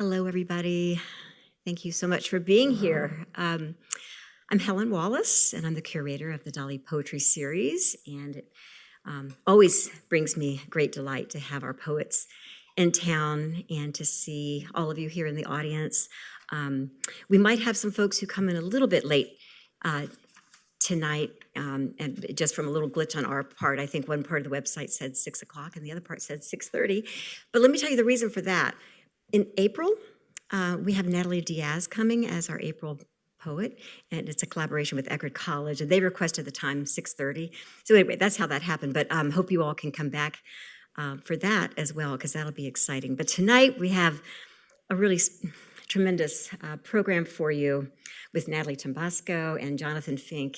Hello, everybody. Thank you so much for being here. I'm Helen Wallace, and I'm the curator of the Dalí Poetry series, and it always brings me great delight to have our poets in town and to see all of you here in the audience. We might have some folks who come in a little bit late tonight, and just from a little glitch on our part. I think one part of the website said 6 o'clock and the other part said 6:30. But let me tell you the reason for that. In April, we have Natalie Diaz coming as our April poet, and it's a collaboration with Eckerd College, and they requested the time 6:30. So anyway, that's how that happened, but hope you all can come back for that as well, because that'll be exciting. But tonight we have a really tremendous program for you with Natalie Tombasco and Jonathan Fink,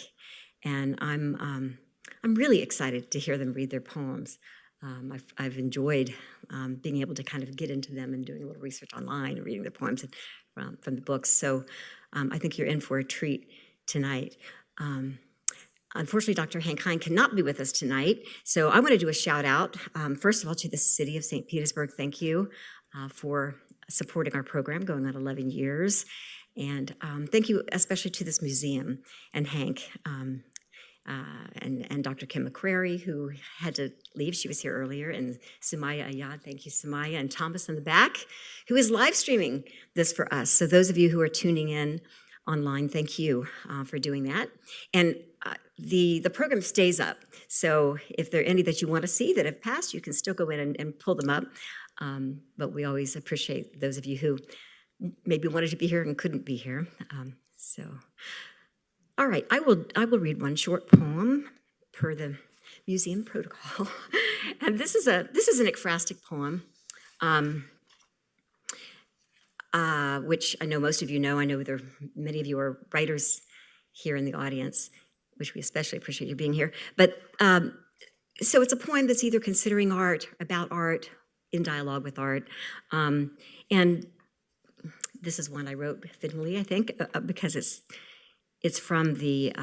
and I'm really excited to hear them read their poems. I've enjoyed being able to kind of get into them and doing a little research online and reading their poems from the books. So I think you're in for a treat tonight. Unfortunately, Dr. Hank Hein cannot be with us tonight, so I want to do a shout out, first of all, to the city of St. Petersburg. Thank you for supporting our program going on 11 years. And thank you especially to this museum and Hank. And Dr. Kim McCrary, who had to leave. She was here earlier. And Sumaya Ayad, thank you, Sumaya. And Thomas in the back, who is live streaming this for us. So those of you who are tuning in online, thank you for doing that. And the program stays up. So if there are any that you want to see that have passed, you can still go in and pull them up. But we always appreciate those of you who maybe wanted to be here and couldn't be here. All right, I will read one short poem per the museum protocol, and this is an ekphrastic poem, which I know most of you know. I know there are many of you are writers here in the audience, which we especially appreciate you being here. But so it's a poem that's either considering art, about art, in dialogue with art, and this is one I wrote fittingly, I think, because it's from the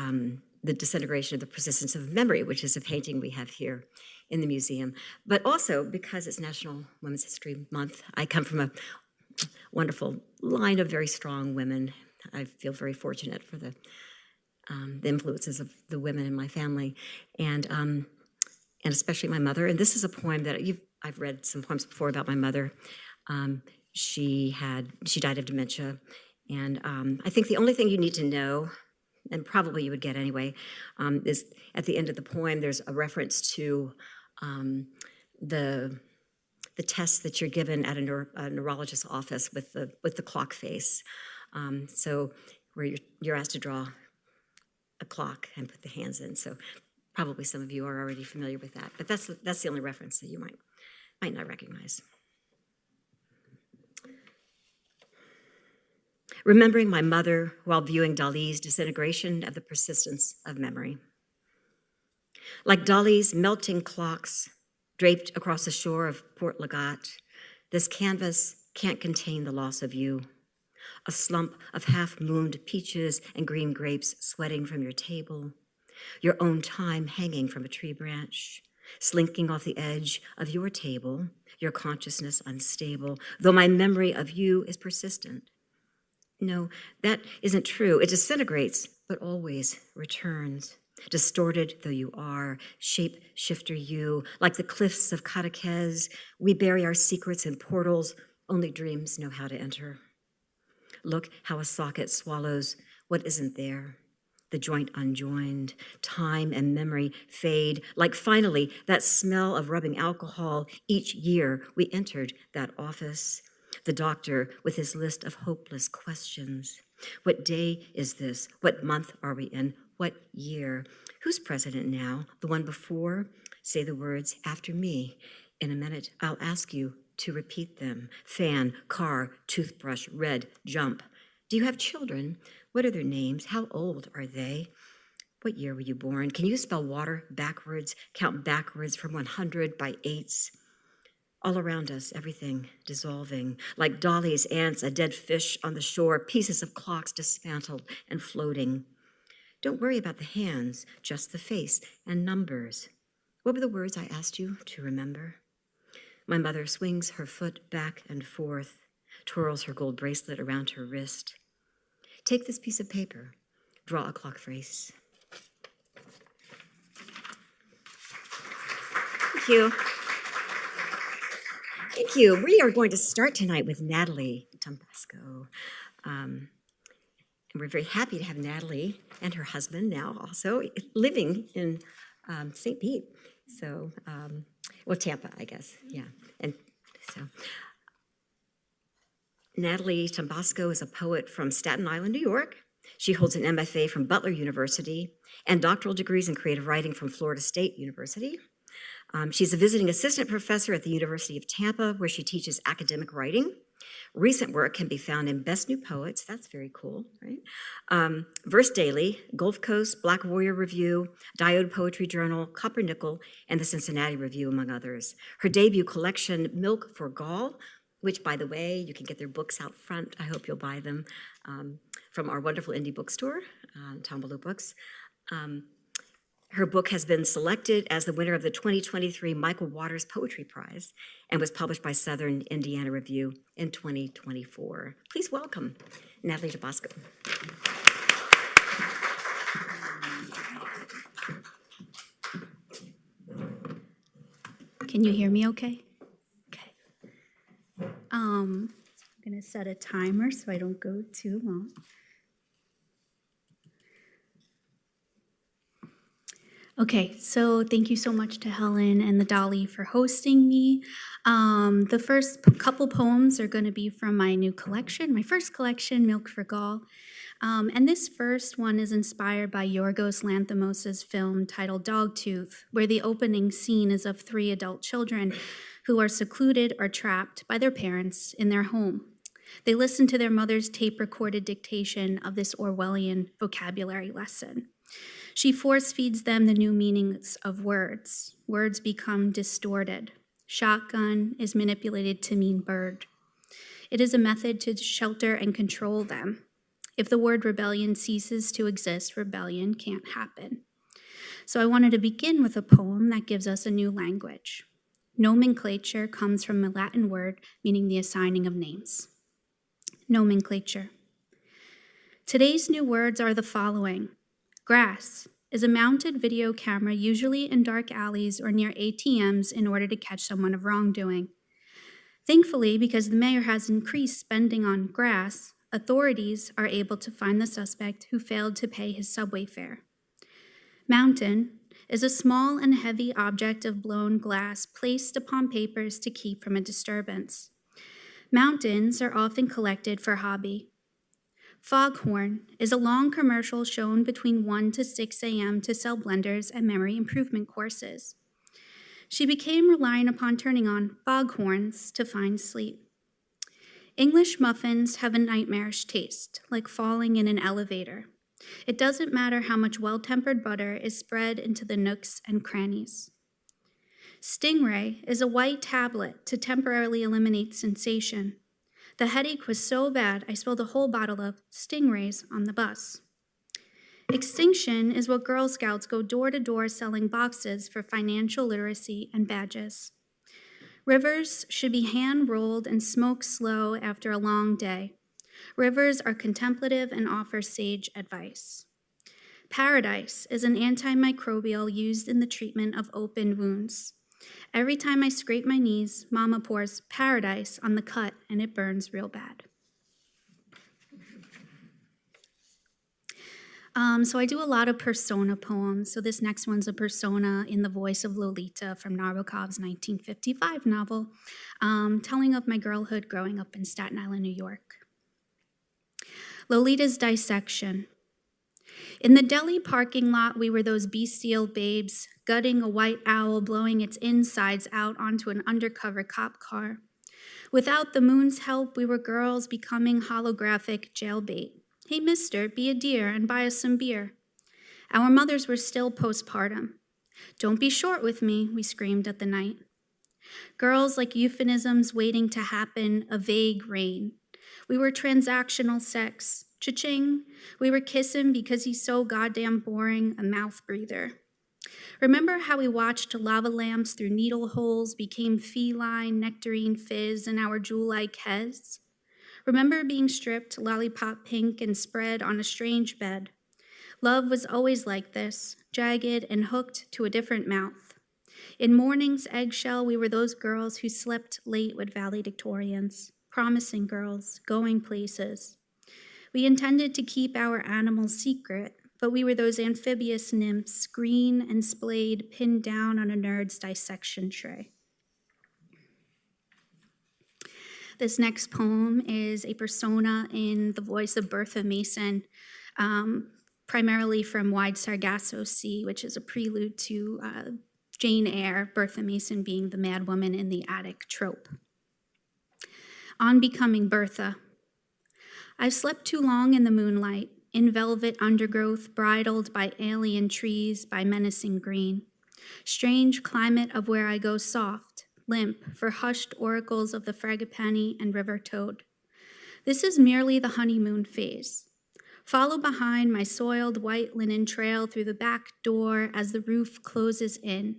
Disintegration of the Persistence of Memory, which is a painting we have here in the museum. But also because it's National Women's History Month, I come from a wonderful line of very strong women. I feel very fortunate for the influences of the women in my family, and especially my mother. And this is a poem that I've read some poems before about my mother. She died of dementia, and I think the only thing you need to know, and probably you would get anyway, is at the end of the poem, there's a reference to the tests that you're given at a neurologist's office with the clock face. So where you're asked to draw a clock and put the hands in. So probably some of you are already familiar with that, but that's the only reference that you might not recognize. Remembering my mother while viewing Dalí's Disintegration of the Persistence of Memory. Like Dalí's melting clocks draped across the shore of Port Legat, this canvas can't contain the loss of you. A slump of half-mooned peaches and green grapes sweating from your table, your own time hanging from a tree branch, slinking off the edge of your table, your consciousness unstable, though my memory of you is persistent. No, that isn't true. It disintegrates, but always returns. Distorted though you are, shape-shifter you, like the cliffs of Cadaqués, we bury our secrets in portals only dreams know how to enter. Look how a socket swallows what isn't there. The joint unjoined, time and memory fade, like finally that smell of rubbing alcohol each year we entered that office. The doctor with his list of hopeless questions. What day is this? What month are we in? What year? Who's president now? The one before? Say the words after me. In a minute, I'll ask you to repeat them. Fan, car, toothbrush, red, jump. Do you have children? What are their names? How old are they? What year were you born? Can you spell water backwards? Count backwards from 100 by eights? All around us, everything dissolving, like Dalí's ants, a dead fish on the shore, pieces of clocks dismantled and floating. Don't worry about the hands, just the face and numbers. What were the words I asked you to remember? My mother swings her foot back and forth. twirls her gold bracelet around her wrist. Take this piece of paper, draw a clock face. Thank you. Thank you. We are going to start tonight with Natalie Tombasco. And we're very happy to have Natalie and her husband now also living in St. Pete. So, well, Tampa, I guess, yeah. And so, Natalie Tombasco is a poet from Staten Island, New York. She holds an MFA from Butler University and doctoral degrees in creative writing from Florida State University. She's a visiting assistant professor at the University of Tampa, where she teaches academic writing. Recent work can be found in Best New Poets, that's very cool, right? Verse Daily, Gulf Coast, Black Warrior Review, Diode Poetry Journal, Copper Nickel, and the Cincinnati Review, among others. Her debut collection, Milk for Gall, which, by the way, you can get their books out front. I hope you'll buy them from our wonderful indie bookstore, Tombaloo Books. Her book has been selected as the winner of the 2023 Michael Waters Poetry Prize and was published by Southern Indiana Review in 2024. Please welcome Natalie Tombasco. Can you hear me okay? Okay. I'm going to set a timer so I don't go too long. Okay, so thank you so much to Helen and the Dalí for hosting me. The first couple poems are going to be from my new collection, my first collection, Milk for Gall. And this first one is inspired by Yorgos Lanthimos' film titled Dogtooth, where the opening scene is of 3 adult children who are secluded or trapped by their parents in their home. They listen to their mother's tape-recorded dictation of this Orwellian vocabulary lesson. She force-feeds them the new meanings of words. Words become distorted. Shotgun is manipulated to mean bird. It is a method to shelter and control them. If the word rebellion ceases to exist, rebellion can't happen. So I wanted to begin with a poem that gives us a new language. Nomenclature comes from a Latin word meaning the assigning of names. Nomenclature. Today's new words are the following. Grass is a mounted video camera usually in dark alleys or near ATMs in order to catch someone of wrongdoing. Thankfully, because the mayor has increased spending on grass, authorities are able to find the suspect who failed to pay his subway fare. Mountain is a small and heavy object of blown glass placed upon papers to keep from a disturbance. Mountains are often collected for hobby. Foghorn is a long commercial shown between 1 to 6 a.m. to sell blenders and memory improvement courses. She became reliant upon turning on foghorns to find sleep. English muffins have a nightmarish taste, like falling in an elevator. It doesn't matter how much well-tempered butter is spread into the nooks and crannies. Stingray is a white tablet to temporarily eliminate sensation. The headache was so bad, I spilled a whole bottle of Stingrays on the bus. Extinction is what Girl Scouts go door to door selling boxes for financial literacy and badges. Rivers should be hand-rolled and smoked slow after a long day. Rivers are contemplative and offer sage advice. Paradise is an antimicrobial used in the treatment of open wounds. Every time I scrape my knees, Mama pours Paradise on the cut and it burns real bad. So I do a lot of persona poems. So this next one's a persona in the voice of Lolita from Nabokov's 1955 novel, telling of my girlhood growing up in Staten Island, New York. Lolita's dissection. In the deli parking lot, we were those bestial babes, gutting a white owl, blowing its insides out onto an undercover cop car. Without the moon's help, we were girls becoming holographic jailbait. Hey, mister, be a dear and buy us some beer. Our mothers were still postpartum. Don't be short with me, we screamed at the night. Girls like euphemisms waiting to happen, a vague rain. We were transactional sex. Cha-ching. We were kissing because he's so goddamn boring, a mouth breather. Remember how we watched lava lamps through needle holes became feline, nectarine fizz in our jewel-like heads? Remember being stripped, lollipop pink, and spread on a strange bed. Love was always like this, jagged and hooked to a different mouth. In morning's eggshell, we were those girls who slept late with valedictorians, promising girls, going places. We intended to keep our animals secret, but we were those amphibious nymphs, green and splayed, pinned down on a nerd's dissection tray. This next poem is a persona in the voice of Bertha Mason, primarily from Wide Sargasso Sea, which is a prelude to Jane Eyre, Bertha Mason being the mad woman in the attic trope. On becoming Bertha. I've slept too long in the moonlight, in velvet undergrowth, bridled by alien trees, by menacing green. Strange climate of where I go soft, limp, for hushed oracles of the frangipani and river toad. This is merely the honeymoon phase. Follow behind my soiled white linen trail through the back door as the roof closes in.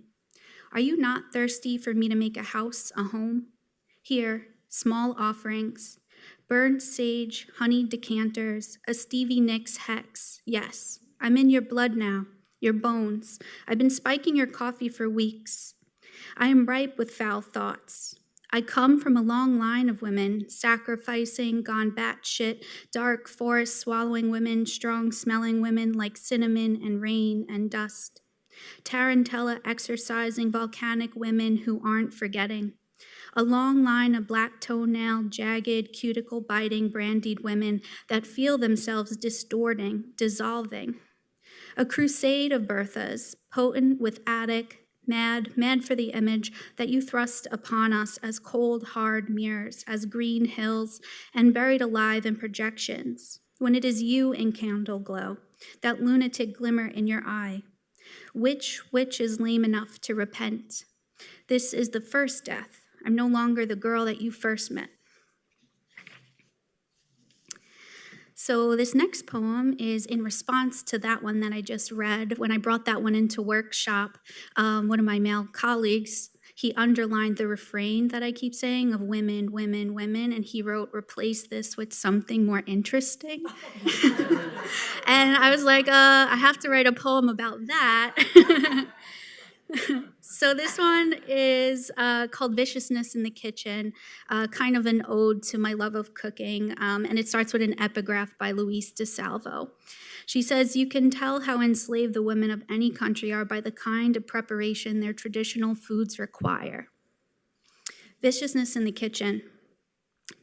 Are you not thirsty for me to make a house, a home? Here, small offerings, burnt sage, honeyed decanters, a Stevie Nicks hex. Yes, I'm in your blood now, your bones. I've been spiking your coffee for weeks. I am ripe with foul thoughts. I come from a long line of women, sacrificing, gone batshit, dark forest swallowing women, strong smelling women like cinnamon and rain and dust. Tarantella exercising volcanic women who aren't forgetting. A long line of black toenail, jagged, cuticle-biting, brandied women that feel themselves distorting, dissolving. A crusade of Berthas, potent with attic, mad for the image that you thrust upon us as cold, hard mirrors, as green hills, and buried alive in projections, when it is you in candle glow, that lunatic glimmer in your eye. Which is lame enough to repent? This is the first death. I'm no longer the girl that you first met. So this next poem is in response to that one that I just read. When I brought that one into workshop, one of my male colleagues, he underlined the refrain that I keep saying of women, women, women, and he wrote, replace this with something more interesting. And I was like, I have to write a poem about that. So this one is called Viciousness in the Kitchen, kind of an ode to my love of cooking, and it starts with an epigraph by Louise DeSalvo. She says, you can tell how enslaved the women of any country are by the kind of preparation their traditional foods require. Viciousness in the Kitchen.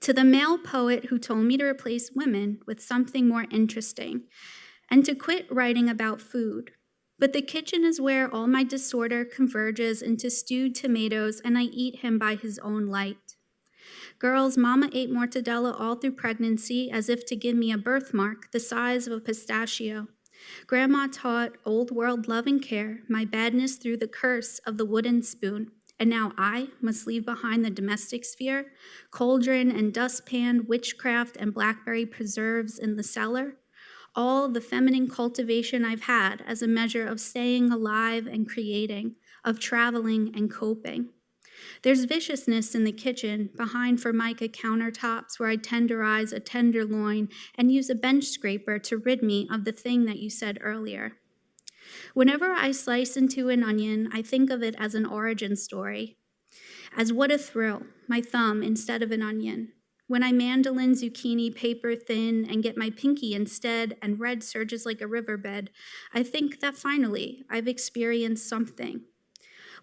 To the male poet who told me to replace women with something more interesting and to quit writing about food. But the kitchen is where all my disorder converges into stewed tomatoes, and I eat him by his own light. Girls, mama ate mortadella all through pregnancy as if to give me a birthmark the size of a pistachio. Grandma taught old world love and care, my badness through the curse of the wooden spoon. And now I must leave behind the domestic sphere, cauldron and dustpan, witchcraft and blackberry preserves in the cellar. All the feminine cultivation I've had as a measure of staying alive and creating, of traveling and coping. There's viciousness in the kitchen, behind Formica countertops where I tenderize a tenderloin and use a bench scraper to rid me of the thing that you said earlier. Whenever I slice into an onion, I think of it as an origin story, as what a thrill, my thumb instead of an onion. When I mandolin zucchini paper thin and get my pinky instead and red surges like a riverbed, I think that finally I've experienced something.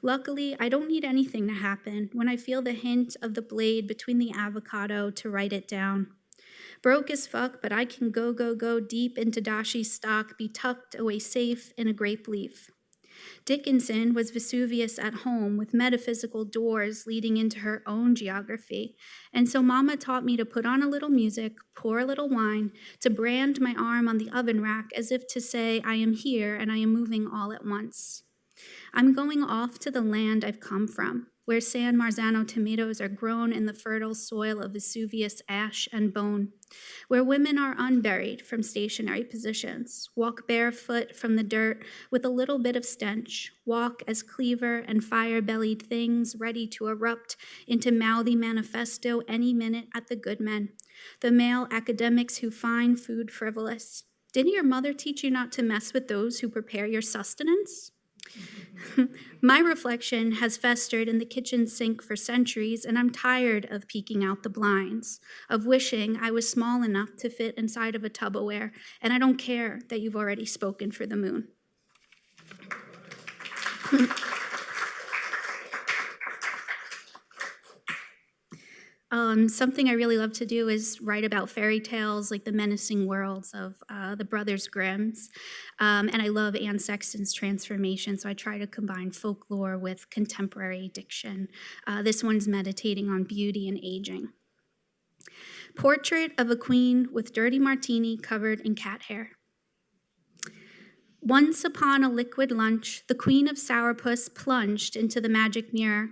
Luckily, I don't need anything to happen when I feel the hint of the blade between the avocado to write it down. Broke as fuck, but I can go deep into dashi stock, be tucked away safe in a grape leaf. Dickinson was Vesuvius at home with metaphysical doors leading into her own geography. And so Mama taught me to put on a little music, pour a little wine, to brand my arm on the oven rack as if to say, I am here and I am moving all at once. I'm going off to the land I've come from, where San Marzano tomatoes are grown in the fertile soil of Vesuvius ash and bone, where women are unburied from stationary positions, walk barefoot from the dirt with a little bit of stench, walk as cleaver and fire-bellied things ready to erupt into mouthy manifesto any minute at the good men, the male academics who find food frivolous. Didn't your mother teach you not to mess with those who prepare your sustenance? My reflection has festered in the kitchen sink for centuries, and I'm tired of peeking out the blinds, of wishing I was small enough to fit inside of a Tupperware, and I don't care that you've already spoken for the moon. Something I really love to do is write about fairy tales, like the menacing worlds of the Brothers Grimm's. And I love Anne Sexton's transformation, so I try to combine folklore with contemporary diction. This one's meditating on beauty and aging. Portrait of a queen with dirty martini covered in cat hair. Once upon a liquid lunch, the queen of sourpuss plunged into the magic mirror.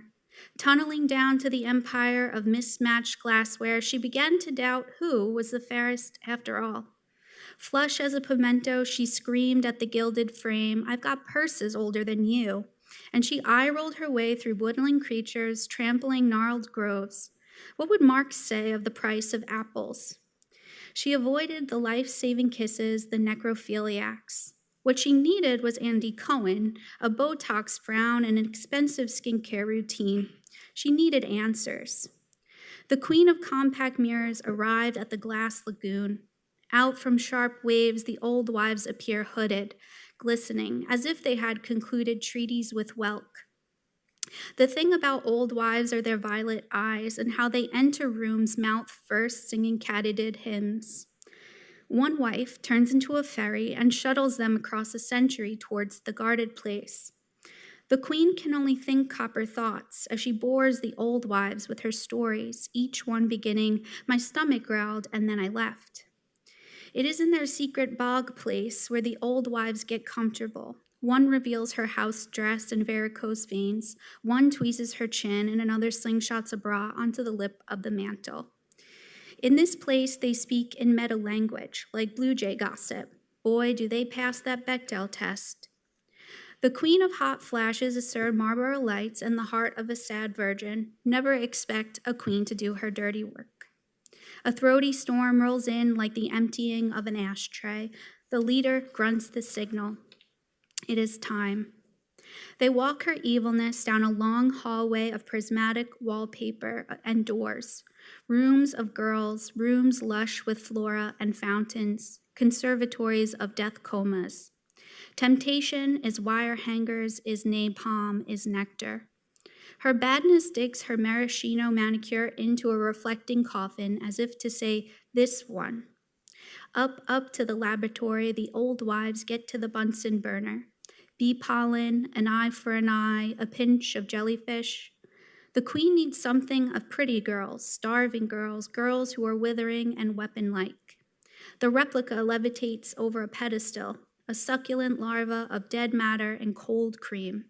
Tunneling down to the empire of mismatched glassware, she began to doubt who was the fairest after all. Flush as a pimento, she screamed at the gilded frame, "I've got purses older than you." And she eye-rolled her way through woodland creatures, trampling gnarled groves. What would Marx say of the price of apples? She avoided the life-saving kisses, the necrophiliacs. What she needed was Andy Cohen, a Botox frown, and an expensive skincare routine. She needed answers. The queen of compact mirrors arrived at the glass lagoon. Out from sharp waves, the old wives appear hooded, glistening, as if they had concluded treaties with Welk. The thing about old wives are their violet eyes and how they enter rooms mouth first, singing katydid hymns. One wife turns into a ferry and shuttles them across a century towards the guarded place. The queen can only think copper thoughts as she bores the old wives with her stories, each one beginning, "My stomach growled and then I left." It is in their secret bog place where the old wives get comfortable. One reveals her house dress and varicose veins, one tweezes her chin, and another slingshots a bra onto the lip of the mantle. In this place, they speak in meta-language, like Blue Jay gossip. Boy, do they pass that Bechdel test. The queen of hot flashes is Sir Marlborough Lights and the heart of a sad virgin. Never expect a queen to do her dirty work. A throaty storm rolls in like the emptying of an ashtray. The leader grunts the signal. It is time. They walk her evilness down a long hallway of prismatic wallpaper and doors. Rooms of girls, rooms lush with flora and fountains, conservatories of death comas. Temptation is wire hangers, is napalm, is nectar. Her badness digs her maraschino manicure into a reflecting coffin as if to say, "This one." Up to the laboratory, the old wives get to the Bunsen burner. Bee pollen, an eye for an eye, a pinch of jellyfish. The queen needs something of pretty girls, starving girls, girls who are withering and weapon-like. The replica levitates over a pedestal, a succulent larva of dead matter and cold cream.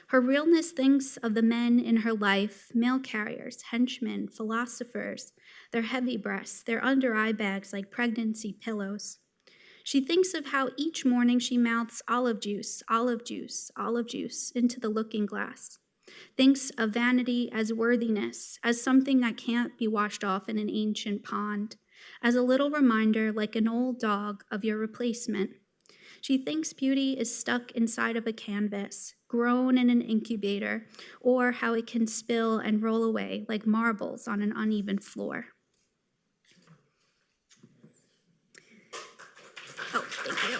Her realness thinks of the men in her life, mail carriers, henchmen, philosophers, their heavy breasts, their under-eye bags like pregnancy pillows. She thinks of how each morning she mouths olive juice, olive juice, olive juice into the looking glass. Thinks of vanity as worthiness, as something that can't be washed off in an ancient pond, as a little reminder, like an old dog, of your replacement. She thinks beauty is stuck inside of a canvas, grown in an incubator, or how it can spill and roll away like marbles on an uneven floor. Oh, thank you.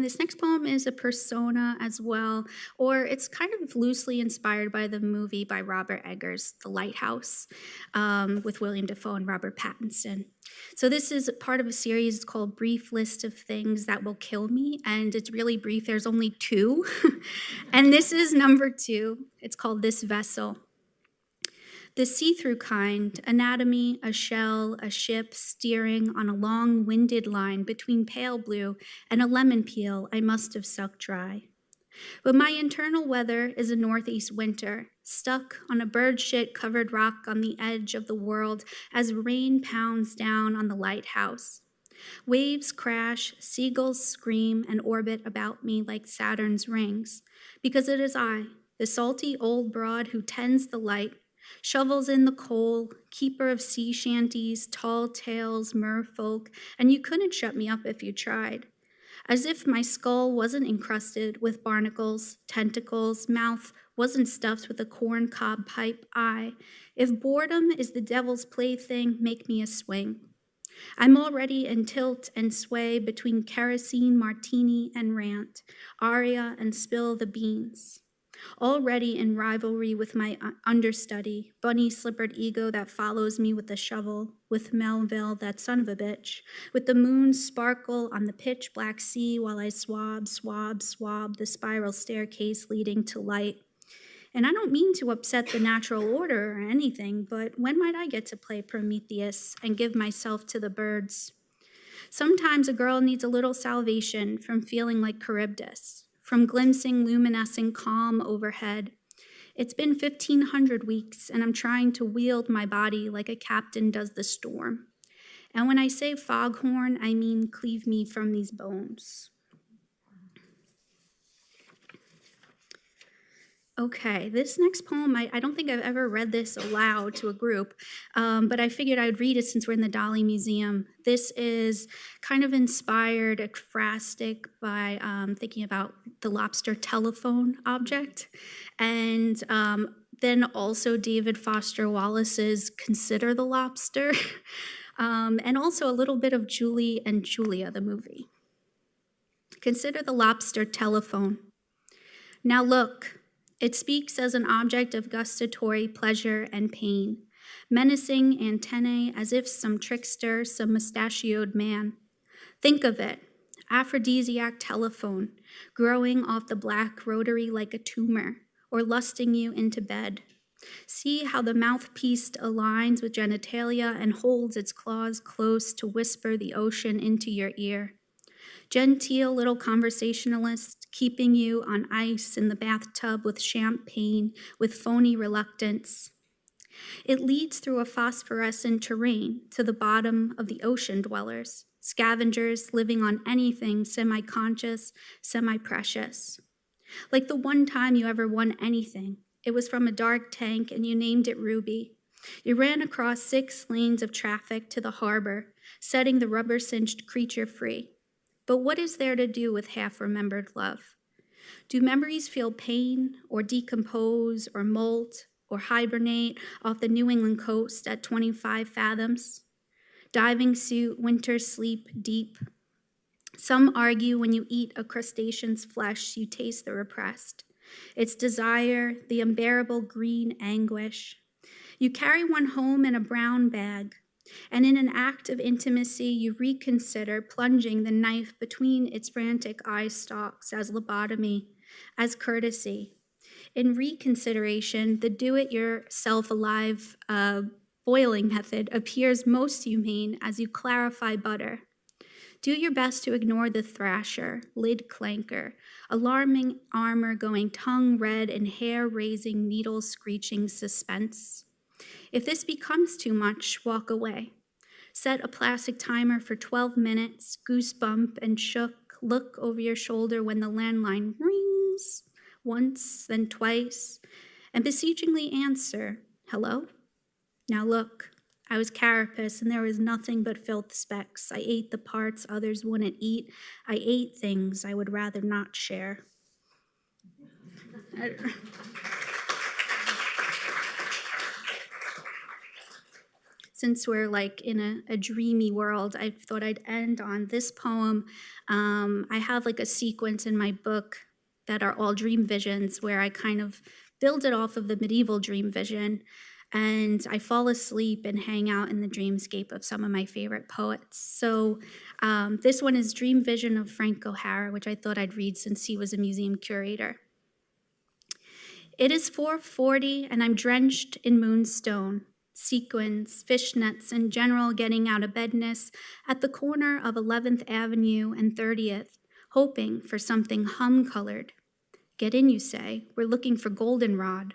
This next poem is a persona as well, or it's kind of loosely inspired by the movie by Robert Eggers, The Lighthouse, with William Dafoe and Robert Pattinson. So this is part of a series called Brief List of Things That Will Kill Me, and it's really brief. There's only 2, and this is number 2. It's called This Vessel. The see-through kind, anatomy, a shell, a ship steering on a long-winded line between pale blue and a lemon peel I must have sucked dry. But my internal weather is a northeast winter, stuck on a bird shit covered rock on the edge of the world as rain pounds down on the lighthouse. Waves crash, seagulls scream and orbit about me like Saturn's rings, because it is I, the salty old broad who tends the light, shovels in the coal, keeper of sea shanties, tall tales, merfolk, and you couldn't shut me up if you tried. As if my skull wasn't encrusted with barnacles, tentacles, mouth wasn't stuffed with a corncob pipe eye. If boredom is the devil's plaything, make me a swing. I'm already in tilt and sway between kerosene, martini, and rant, aria, and spill the beans. Already in rivalry with my understudy, bunny-slippered ego that follows me with a shovel, with Melville, that son of a bitch, with the moon's sparkle on the pitch-black sea while I swab the spiral staircase leading to light. And I don't mean to upset the natural order or anything, but when might I get to play Prometheus and give myself to the birds? Sometimes a girl needs a little salvation from feeling like Charybdis, from glimpsing luminescent calm overhead. It's been 1,500 weeks, and I'm trying to wield my body like a captain does the storm. And when I say foghorn, I mean cleave me from these bones. Okay, this next poem, I don't think I've ever read this aloud to a group, but I figured I'd read it since we're in the Dalí Museum. This is kind of inspired, ekphrastic, by thinking about the lobster telephone object, and then also David Foster Wallace's Consider the Lobster, and also a little bit of Julie and Julia, the movie. Consider the lobster telephone. Now look. It speaks as an object of gustatory pleasure and pain, menacing antennae as if some trickster, some mustachioed man. Think of it, aphrodisiac telephone, growing off the black rotary like a tumor, or lusting you into bed. See how the mouthpiece aligns with genitalia and holds its claws close to whisper the ocean into your ear. Genteel little conversationalist, keeping you on ice in the bathtub with champagne, with phony reluctance. It leads through a phosphorescent terrain to the bottom of the ocean dwellers, scavengers living on anything semi-conscious, semi-precious. Like the one time you ever won anything, it was from a dark tank and you named it Ruby. You ran across 6 lanes of traffic to the harbor, setting the rubber-cinched creature free. But what is there to do with half-remembered love? Do memories feel pain, or decompose, or molt, or hibernate off the New England coast at 25 fathoms? Diving suit, winter sleep, deep. Some argue when you eat a crustacean's flesh, you taste the repressed. Its desire, the unbearable green anguish. You carry one home in a brown bag, and in an act of intimacy, you reconsider plunging the knife between its frantic eye stalks as lobotomy, as courtesy. In reconsideration, the do-it-yourself-alive boiling method appears most humane as you clarify butter. Do your best to ignore the thrasher, lid clanker, alarming armor going tongue red and hair-raising, needle-screeching suspense. If this becomes too much, walk away. Set a plastic timer for 12 minutes, goosebump and shook, look over your shoulder when the landline rings, once, then twice, and beseechingly answer, hello? Now look, I was carapace and there was nothing but filth specks. I ate the parts others wouldn't eat. I ate things I would rather not share. Since we're like in a dreamy world, I thought I'd end on this poem. I have like a sequence in my book that are all dream visions where I kind of build it off of the medieval dream vision, and I fall asleep and hang out in the dreamscape of some of my favorite poets. So this one is Dream Vision of Frank O'Hara, which I thought I'd read since he was a museum curator. It is 4:40 and I'm drenched in moonstone, sequins, fishnets, and general getting out of bedness at the corner of 11th Avenue and 30th, hoping for something hum-colored. Get in, you say. We're looking for goldenrod.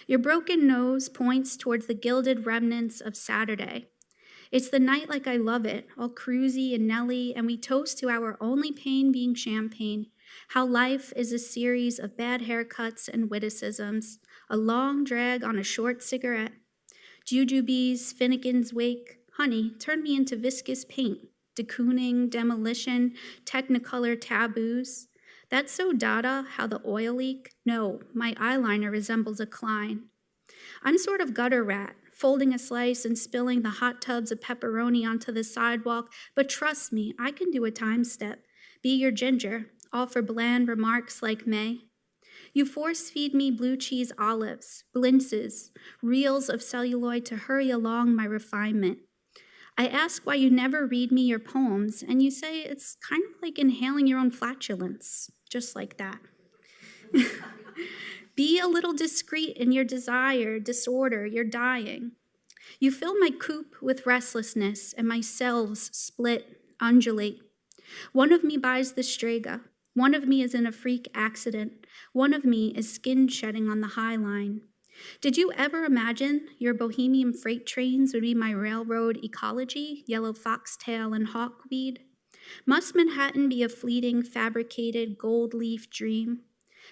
Your broken nose points towards the gilded remnants of Saturday. It's the night like I love it, all cruisy and Nelly, and we toast to our only pain being champagne, how life is a series of bad haircuts and witticisms, a long drag on a short cigarette. Jujubes, Finnegan's Wake, honey, turn me into viscous paint, de Kooning, demolition, technicolor taboos. That's so Dada, how the oil leak? No, my eyeliner resembles a Klein. I'm sort of gutter rat, folding a slice and spilling the hot tubs of pepperoni onto the sidewalk, but trust me, I can do a time step. Be your ginger, all for bland remarks like May. You force-feed me blue cheese olives, blintzes, reels of celluloid to hurry along my refinement. I ask why you never read me your poems, and you say it's kind of like inhaling your own flatulence, just like that. Be a little discreet in your desire, disorder, you're dying. You fill my coop with restlessness, and my selves split, undulate. One of me buys the Strega. One of me is in a freak accident. One of me is skin shedding on the High Line. Did you ever imagine your bohemian freight trains would be my railroad ecology, yellow foxtail and hawkweed? Must Manhattan be a fleeting, fabricated, gold leaf dream?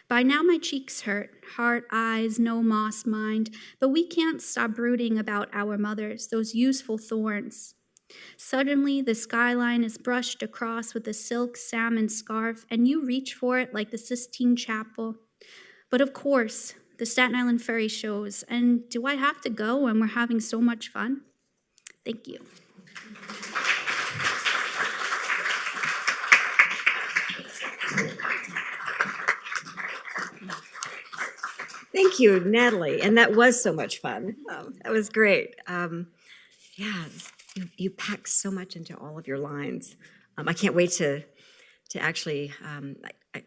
By now my cheeks hurt, heart, eyes, no moss mind, but we can't stop brooding about our mothers, those useful thorns. Suddenly, the skyline is brushed across with a silk salmon scarf, and you reach for it like the Sistine Chapel. But of course, the Staten Island ferry shows, and do I have to go when we're having so much fun? Thank you. Thank you, Natalie. And that was so much fun. That was great. Yeah, you packed so much into all of your lines. I can't wait to actually, I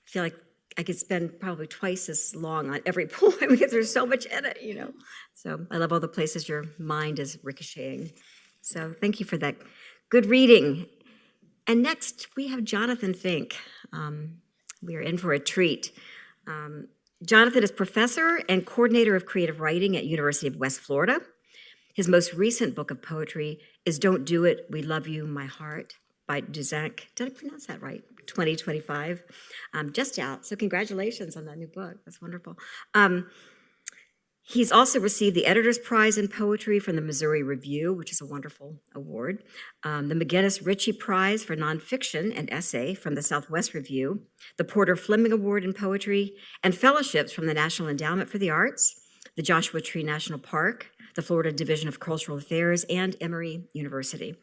feel like I could spend probably twice as long on every poem because there's so much in it, you know. So I love all the places your mind is ricocheting. So thank you for that good reading. And next we have Jonathan Fink. We are in for a treat. Jonathan is professor and coordinator of creative writing at University of West Florida. His most recent book of poetry is Don't Do It, We Love You, My Heart by Duzak. Did I pronounce that right? 2025. Just out. So congratulations on that new book. That's wonderful. He's also received the Editor's Prize in Poetry from the Missouri Review, which is a wonderful award, the McGinnis-Ritchie Prize for Nonfiction and Essay from the Southwest Review, the Porter Fleming Award in Poetry, and fellowships from the National Endowment for the Arts, the Joshua Tree National Park, the Florida Division of Cultural Affairs, and Emory University.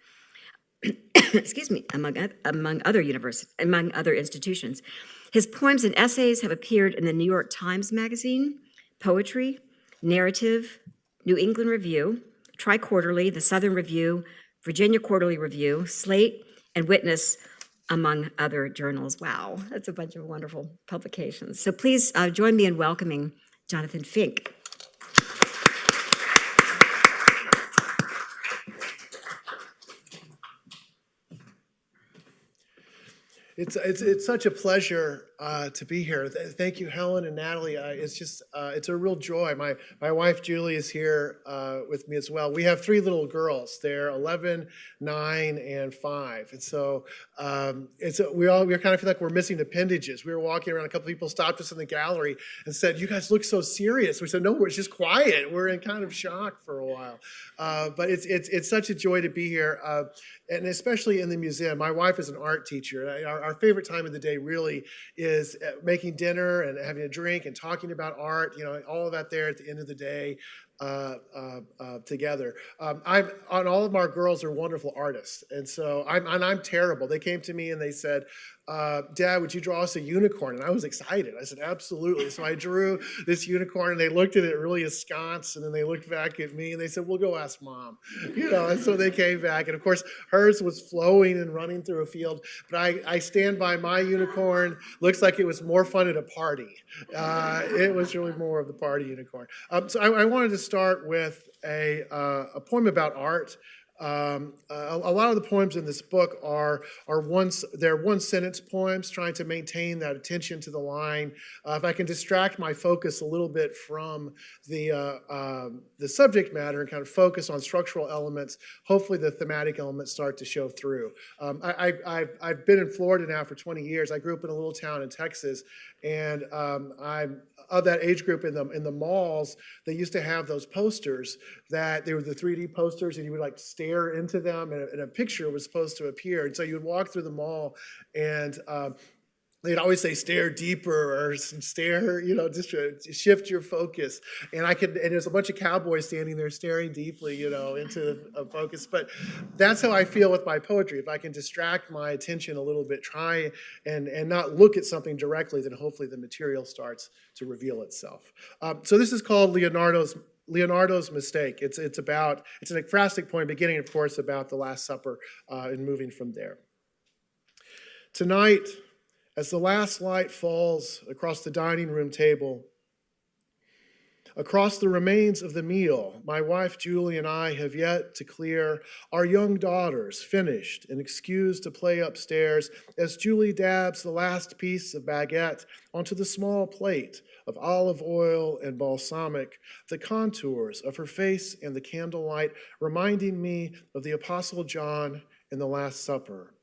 Excuse me, among other institutions. His poems and essays have appeared in the New York Times Magazine, Poetry, Narrative, New England Review, Tri-Quarterly, the Southern Review, Virginia Quarterly Review, Slate, and Witness, among other journals. Wow, that's a bunch of wonderful publications. So please join me in welcoming Jonathan Fink. It's such a pleasure to be here. Thank you, Helen and Natalie. It's a real joy. My wife Julie is here with me as well. We have 3 little girls. They're 11, 9, and 5. And so we kind of feel like we're missing appendages. We were walking around. A couple people stopped us in the gallery and said, "You guys look so serious." We said, "No, it's just quiet. We're in kind of shock for a while." But it's such a joy to be here. And especially in the museum. My wife is an art teacher. Our favorite time of the day really is making dinner and having a drink and talking about art, you know, all of that there at the end of the day together. All of our girls are wonderful artists. And so I'm terrible. They came to me and they said, Dad, would you draw us a unicorn? And I was excited. I said, absolutely. So I drew this unicorn, and they looked at it really askance, and then they looked back at me, and they said, we'll go ask Mom. And so they came back. And of course, hers was flowing and running through a field. But I stand by my unicorn. Looks like it was more fun at a party. It was really more of the party unicorn. So I wanted to start with a poem about art. A lot of the poems in this book are one sentence poems, trying to maintain that attention to the line. If I can distract my focus a little bit from the subject matter and kind of focus on structural elements, hopefully the thematic elements start to show through. I've been in Florida now for 20 years. I grew up in a little town in Texas, and I'm of that age group in the malls. They used to have those posters that they were the 3D posters, and you would like stare into them, and a picture was supposed to appear. And so you would walk through the mall, and they'd always say stare deeper or stare, just to shift your focus. And there's a bunch of cowboys standing there staring deeply, into a focus. But that's how I feel with my poetry. If I can distract my attention a little bit, try and not look at something directly, then hopefully the material starts to reveal itself. So this is called Leonardo's Mistake. It's an ekphrastic poem beginning, of course, about the Last Supper and moving from there. Tonight, as the last light falls across the dining room table, across the remains of the meal, my wife Julie and I have yet to clear, our young daughters finished and excused to play upstairs as Julie dabs the last piece of baguette onto the small plate of olive oil and balsamic, the contours of her face in the candlelight reminding me of the Apostle John in the Last Supper.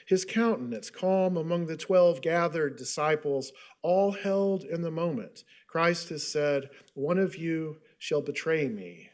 His countenance calm among the 12 gathered disciples, all held in the moment. Christ has said, one of you shall betray me.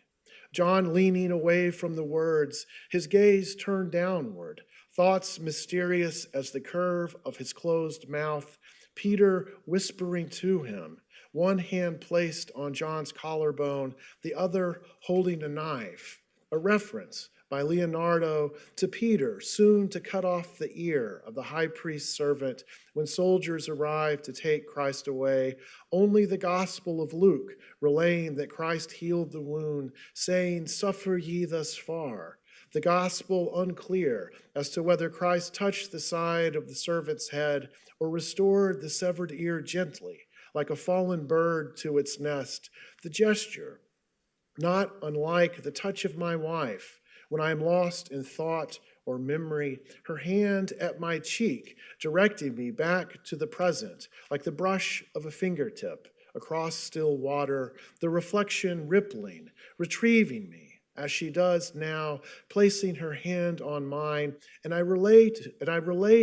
John leaning away from the words, his gaze turned downward, thoughts mysterious as the curve of his closed mouth. Peter whispering to him, one hand placed on John's collarbone, the other holding a knife. A reference by Leonardo to Peter, soon to cut off the ear of the high priest's servant when soldiers arrived to take Christ away. Only the Gospel of Luke relaying that Christ healed the wound, saying, suffer ye thus far. The Gospel unclear as to whether Christ touched the side of the servant's head or restored the severed ear gently, like a fallen bird to its nest. The gesture, not unlike the touch of my wife, when I am lost in thought or memory, her hand at my cheek, directing me back to the present, like the brush of a fingertip across still water, the reflection rippling, retrieving me, as she does now, placing her hand on mine, and I relay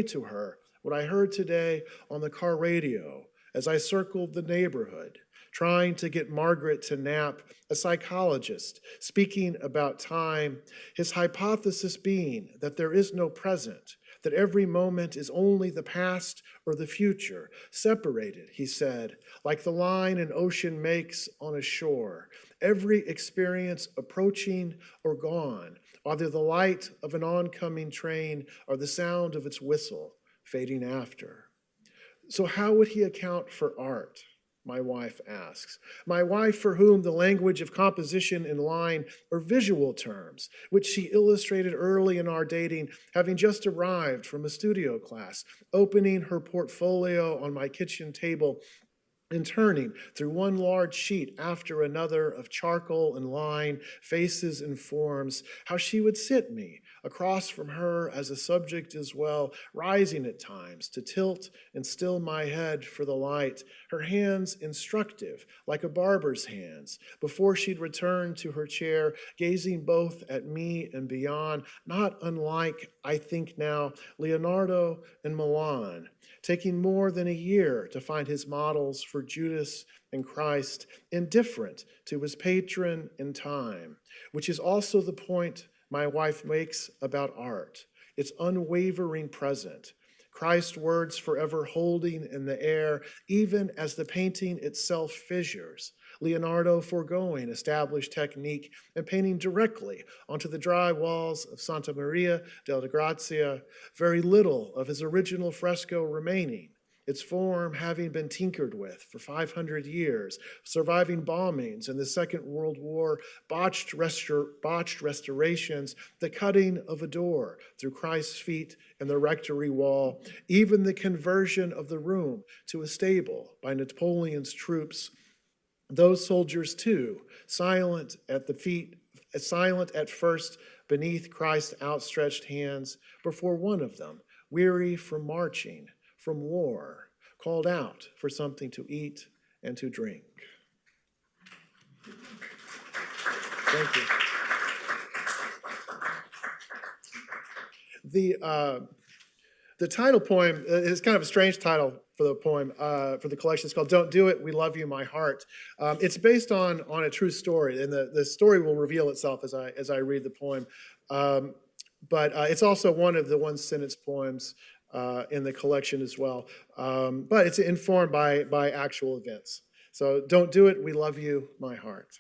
to her what I heard today on the car radio as I circled the neighborhood, trying to get Margaret to nap, a psychologist speaking about time, his hypothesis being that there is no present, that every moment is only the past or the future, separated, he said, like the line an ocean makes on a shore, every experience approaching or gone, either the light of an oncoming train or the sound of its whistle fading after. So how would he account for art? My wife asks. My wife for whom the language of composition and line are visual terms, which she illustrated early in our dating, having just arrived from a studio class, opening her portfolio on my kitchen table and turning through one large sheet after another of charcoal and line, faces and forms, how she would sit me across from her as a subject as well, rising at times to tilt and still my head for the light, her hands instructive, like a barber's hands, before she'd return to her chair, gazing both at me and beyond, not unlike, I think now, Leonardo and Milan, taking more than a year to find his models for Judas and Christ, indifferent to his patron in time, which is also the point my wife makes about art. It's unwavering present. Christ's words forever holding in the air, even as the painting itself fissures, Leonardo foregoing established technique and painting directly onto the dry walls of Santa Maria della Grazia, very little of his original fresco remaining, its form having been tinkered with for 500 years, surviving bombings in the Second World War, botched restorations, the cutting of a door through Christ's feet in the rectory wall, even the conversion of the room to a stable by Napoleon's troops. Those soldiers too, silent at first beneath Christ's outstretched hands, before one of them, weary from marching, from war, called out for something to eat and to drink. Thank you. The title poem is kind of a strange title for the poem, for the collection. It's called Don't Do It, We Love You, My Heart. It's based on a true story, and the story will reveal itself as I read the poem. But it's also one of the one-sentence poems in the collection as well. But it's informed by actual events. So don't do it, we love you, my heart.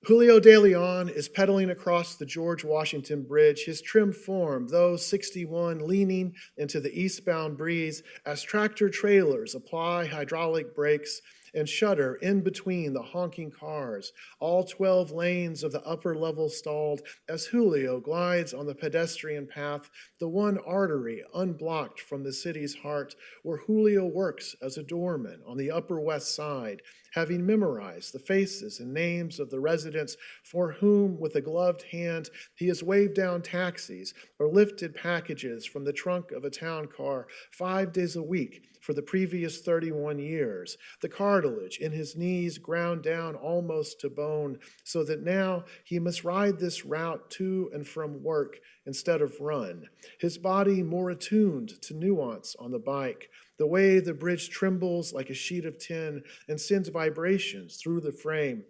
Julio de Leon is pedaling across the George Washington Bridge, his trim form, though 61, leaning into the eastbound breeze as tractor trailers apply hydraulic brakes and shudder in between the honking cars, all 12 lanes of the upper level stalled as Julio glides on the pedestrian path, the one artery unblocked from the city's heart, where Julio works as a doorman on the Upper West Side, having memorized the faces and names of the residents for whom, with a gloved hand, he has waved down taxis or lifted packages from the trunk of a town car 5 days a week for the previous 31 years, the cartilage in his knees ground down almost to bone, so that now he must ride this route to and from work instead of run, his body more attuned to nuance on the bike, the way the bridge trembles like a sheet of tin and sends vibrations through the frame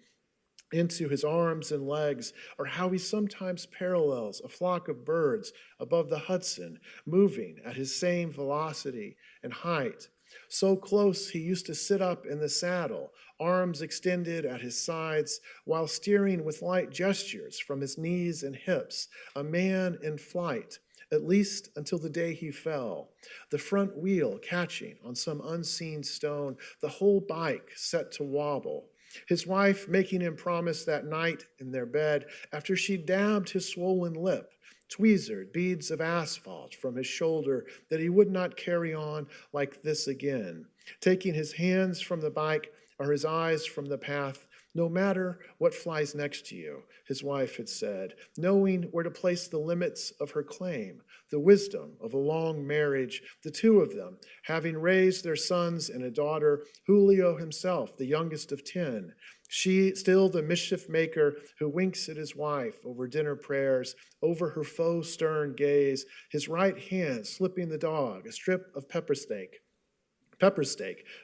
into his arms and legs, or how he sometimes parallels a flock of birds above the Hudson, moving at his same velocity and height. So close he used to sit up in the saddle, arms extended at his sides, while steering with light gestures from his knees and hips, a man in flight, at least until the day he fell, the front wheel catching on some unseen stone, the whole bike set to wobble. His wife making him promise that night in their bed, after she dabbed his swollen lip, tweezered beads of asphalt from his shoulder, that he would not carry on like this again, taking his hands from the bike or his eyes from the path, no matter what flies next to you, his wife had said, knowing where to place the limits of her claim, the wisdom of a long marriage, the two of them having raised their sons and a daughter, Julio himself, the youngest of 10, she still the mischief maker who winks at his wife over dinner prayers, over her faux stern gaze, his right hand slipping the dog a strip of pepper steak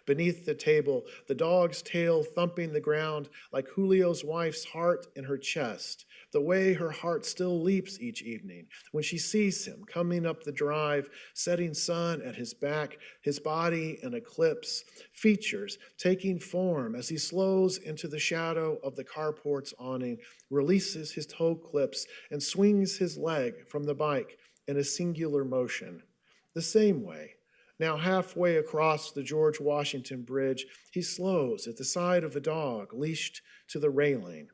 beneath the table, the dog's tail thumping the ground like Julio's wife's heart in her chest, the way her heart still leaps each evening when she sees him coming up the drive, setting sun at his back, his body in eclipse, features taking form as he slows into the shadow of the carport's awning, releases his toe clips, and swings his leg from the bike in a singular motion. The same way, now halfway across the George Washington Bridge, he slows at the side of a dog leashed to the railing.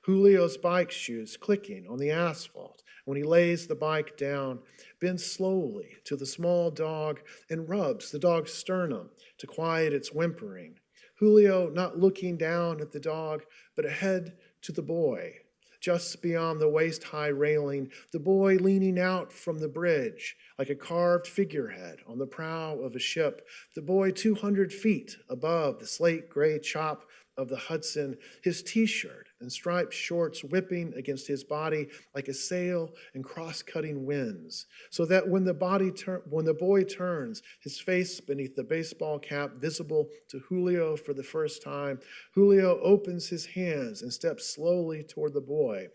Julio's bike shoes clicking on the asphalt when he lays the bike down, bends slowly to the small dog and rubs the dog's sternum to quiet its whimpering. Julio not looking down at the dog, but ahead to the boy. Just beyond the waist-high railing, the boy leaning out from the bridge like a carved figurehead on the prow of a ship, the boy 200 feet above the slate-gray chop of the Hudson, his T-shirt and striped shorts whipping against his body like a sail in cross-cutting winds, so that when the boy turns, his face beneath the baseball cap visible to Julio for the first time, Julio opens his hands and steps slowly toward the boy,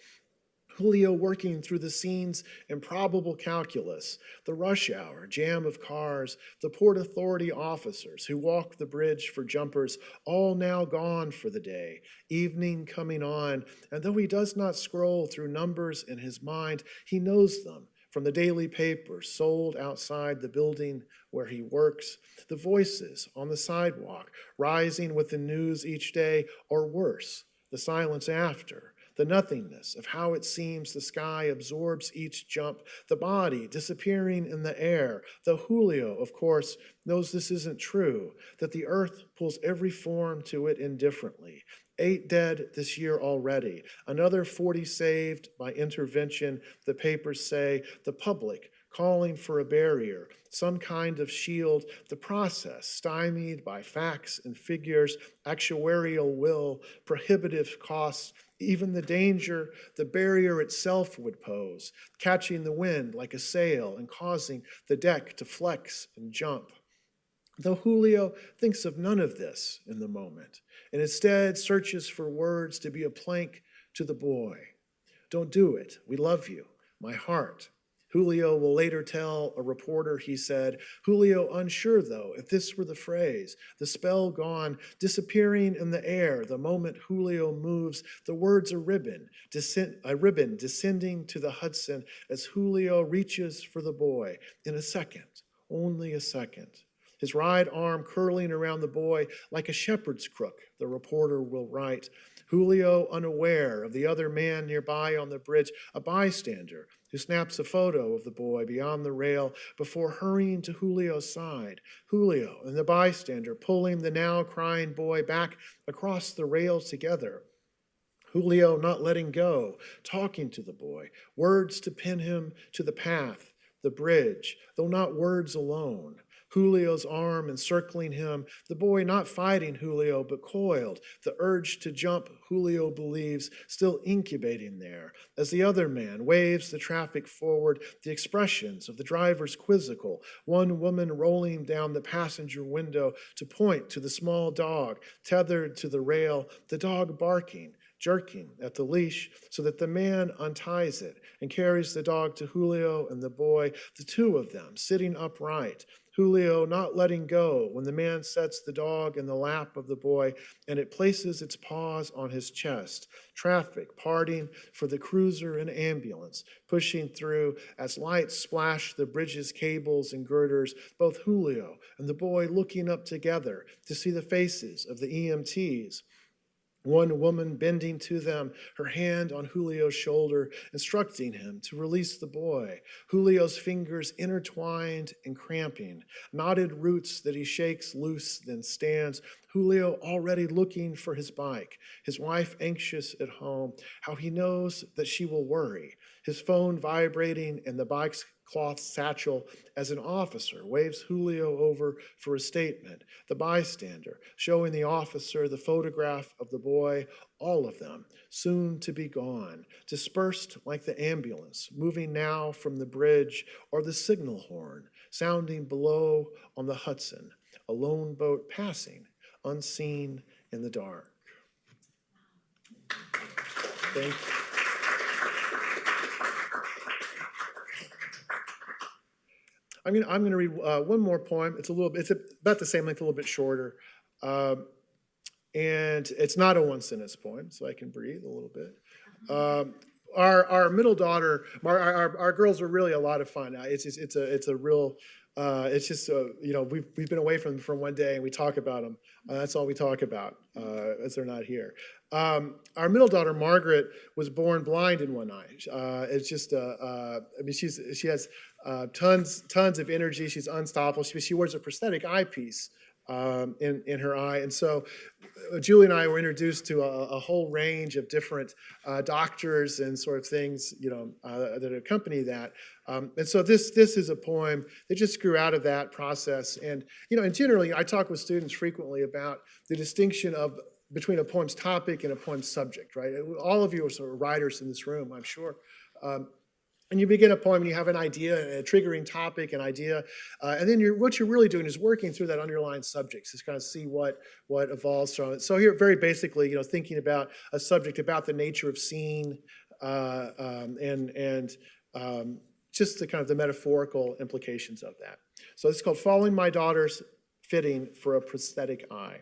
Julio working through the scene's improbable calculus, the rush hour, jam of cars, the Port Authority officers who walk the bridge for jumpers, all now gone for the day, evening coming on, and though he does not scroll through numbers in his mind, he knows them from the daily papers sold outside the building where he works, the voices on the sidewalk rising with the news each day, or worse, the silence after, the nothingness of how it seems the sky absorbs each jump, the body disappearing in the air, though Julio, of course, knows this isn't true, that the earth pulls every form to it indifferently. 8 dead this year already, another 40 saved by intervention, the papers say, the public calling for a barrier, some kind of shield, the process stymied by facts and figures, actuarial will, prohibitive costs, even the danger the barrier itself would pose, catching the wind like a sail and causing the deck to flex and jump. Though Julio thinks of none of this in the moment, and instead searches for words to be a plank to the boy. Don't do it. We love you. My heart. Julio will later tell a reporter, he said, Julio unsure, though, if this were the phrase, the spell gone, disappearing in the air the moment Julio moves, the words a ribbon descending to the Hudson as Julio reaches for the boy in a second, only a second. His right arm curling around the boy like a shepherd's crook, the reporter will write. Julio unaware of the other man nearby on the bridge, a bystander who snaps a photo of the boy beyond the rail before hurrying to Julio's side. Julio and the bystander pulling the now crying boy back across the rail together. Julio not letting go, talking to the boy, words to pin him to the path, the bridge, though not words alone. Julio's arm encircling him, the boy not fighting Julio but coiled, the urge to jump, Julio believes, still incubating there. As the other man waves the traffic forward, the expressions of the driver's quizzical, one woman rolling down the passenger window to point to the small dog tethered to the rail, the dog barking, jerking at the leash so that the man unties it and carries the dog to Julio and the boy, the two of them sitting upright, Julio not letting go when the man sets the dog in the lap of the boy and it places its paws on his chest. Traffic parting for the cruiser and ambulance, pushing through as lights splash the bridge's cables and girders, both Julio and the boy looking up together to see the faces of the EMTs. One woman bending to them, her hand on Julio's shoulder, instructing him to release the boy. Julio's fingers intertwined and cramping, knotted roots that he shakes loose, then stands. Julio already looking for his bike, his wife anxious at home, how he knows that she will worry. His phone vibrating and the bike's cloth satchel as an officer waves Julio over for a statement. The bystander showing the officer the photograph of the boy, all of them soon to be gone, dispersed like the ambulance, moving now from the bridge or the signal horn, sounding below on the Hudson, a lone boat passing, unseen in the dark. Thank you. I'm going to read one more poem. It's about the same length, a little bit shorter. And it's not a one-sentence poem, so I can breathe a little bit. Our middle daughter, our girls are really a lot of fun. It's a real, we've been away from them for one day and we talk about them. That's all we talk about as they're not here. Our middle daughter, Margaret, was born blind in one eye. It's just, she has tons of energy. She's unstoppable. She wears a prosthetic eyepiece in her eye. And so Julie and I were introduced to a whole range of different doctors and sort of things, that accompany that. And so this is a poem that just grew out of that process. And, and generally I talk with students frequently about the distinction between a poem's topic and a poem's subject, right? All of you are sort of writers in this room, I'm sure. And you begin a poem and you have an idea, a triggering topic, an idea, and then what you're really doing is working through that underlying subject to kind of see what evolves from it. So here, very basically, thinking about a subject, about the nature of seeing, just the kind of the metaphorical implications of that. So it's called Following My Daughter's Fitting for a Prosthetic Eye.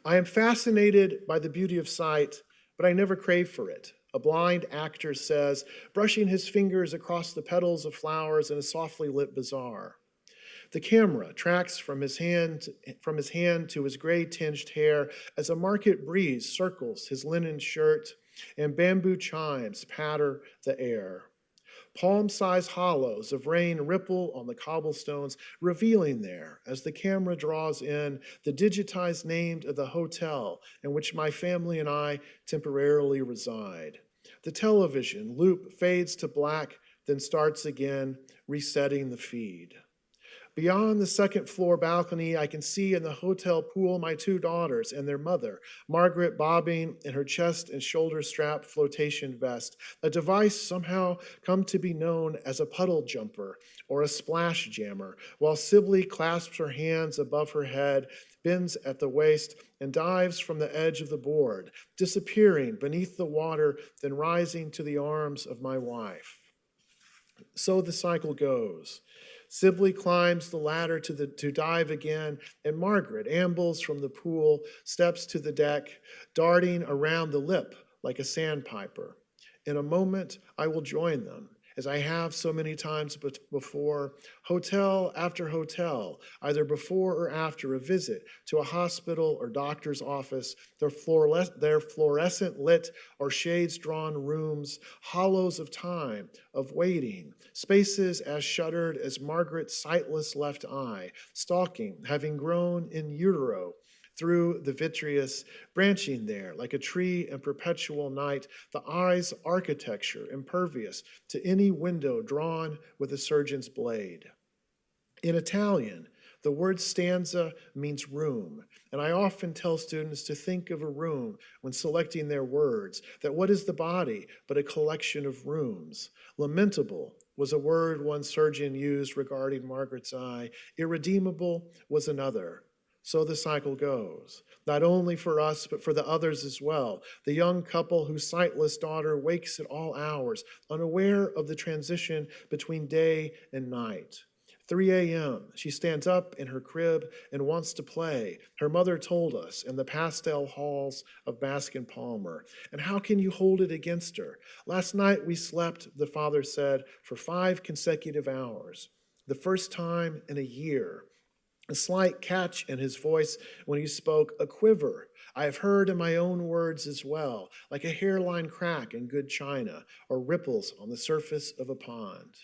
I am fascinated by the beauty of sight, but I never crave for it. A blind actor says, brushing his fingers across the petals of flowers in a softly lit bazaar. The camera tracks from his hand to his gray-tinged hair as a market breeze circles his linen shirt and bamboo chimes patter the air. Palm-sized hollows of rain ripple on the cobblestones, revealing there, as the camera draws in, the digitized name of the hotel in which my family and I temporarily reside. The television loop fades to black, then starts again, resetting the feed. Beyond the second floor balcony, I can see in the hotel pool my two daughters and their mother, Margaret bobbing in her chest and shoulder strap flotation vest, a device somehow come to be known as a puddle jumper or a splash jammer, while Sibley clasps her hands above her head, bends at the waist, and dives from the edge of the board, disappearing beneath the water, then rising to the arms of my wife. So the cycle goes. Sibley climbs the ladder to dive again, and Margaret ambles from the pool, steps to the deck, darting around the lip like a sandpiper. In a moment, I will join them, as I have so many times before, hotel after hotel, either before or after a visit to a hospital or doctor's office, their fluorescent lit or shades drawn rooms, hollows of time, of waiting, spaces as shuttered as Margaret's sightless left eye, stalking, having grown in utero, through the vitreous, branching there like a tree in perpetual night, the eye's architecture impervious to any window drawn with a surgeon's blade. In Italian, the word stanza means room, and I often tell students to think of a room when selecting their words, that what is the body but a collection of rooms? Lamentable was a word one surgeon used regarding Margaret's eye. Irredeemable was another. So the cycle goes, not only for us, but for the others as well. The young couple whose sightless daughter wakes at all hours, unaware of the transition between day and night. 3 a.m., she stands up in her crib and wants to play, her mother told us, in the pastel halls of Baskin Palmer. And how can you hold it against her? Last night we slept, the father said, for 5 consecutive hours. The first time in a year. A slight catch in his voice when he spoke, a quiver I have heard in my own words as well, like a hairline crack in good china or ripples on the surface of a pond.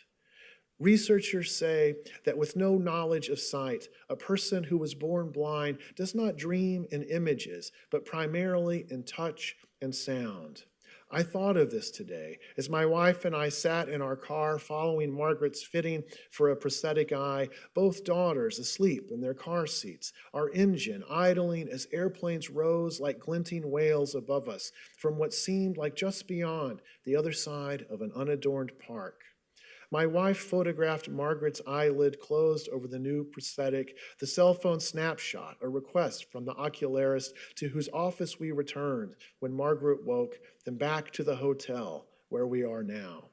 Researchers say that with no knowledge of sight, a person who was born blind does not dream in images, but primarily in touch and sound. I thought of this today as my wife and I sat in our car following Margaret's fitting for a prosthetic eye, both daughters asleep in their car seats, our engine idling as airplanes rose like glinting whales above us from what seemed like just beyond the other side of an unadorned park. My wife photographed Margaret's eyelid closed over the new prosthetic, the cell phone snapshot, a request from the ocularist to whose office we returned when Margaret woke, then back to the hotel where we are now.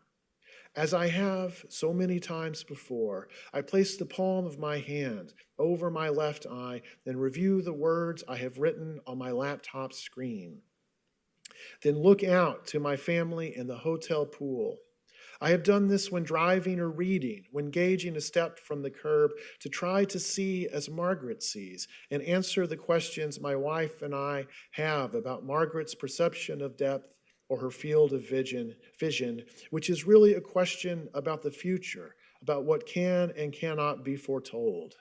As I have so many times before, I place the palm of my hand over my left eye, then review the words I have written on my laptop screen. Then look out to my family in the hotel pool. I have done this when driving or reading, when gauging a step from the curb to try to see as Margaret sees and answer the questions my wife and I have about Margaret's perception of depth or her field of vision, which is really a question about the future, about what can and cannot be foretold.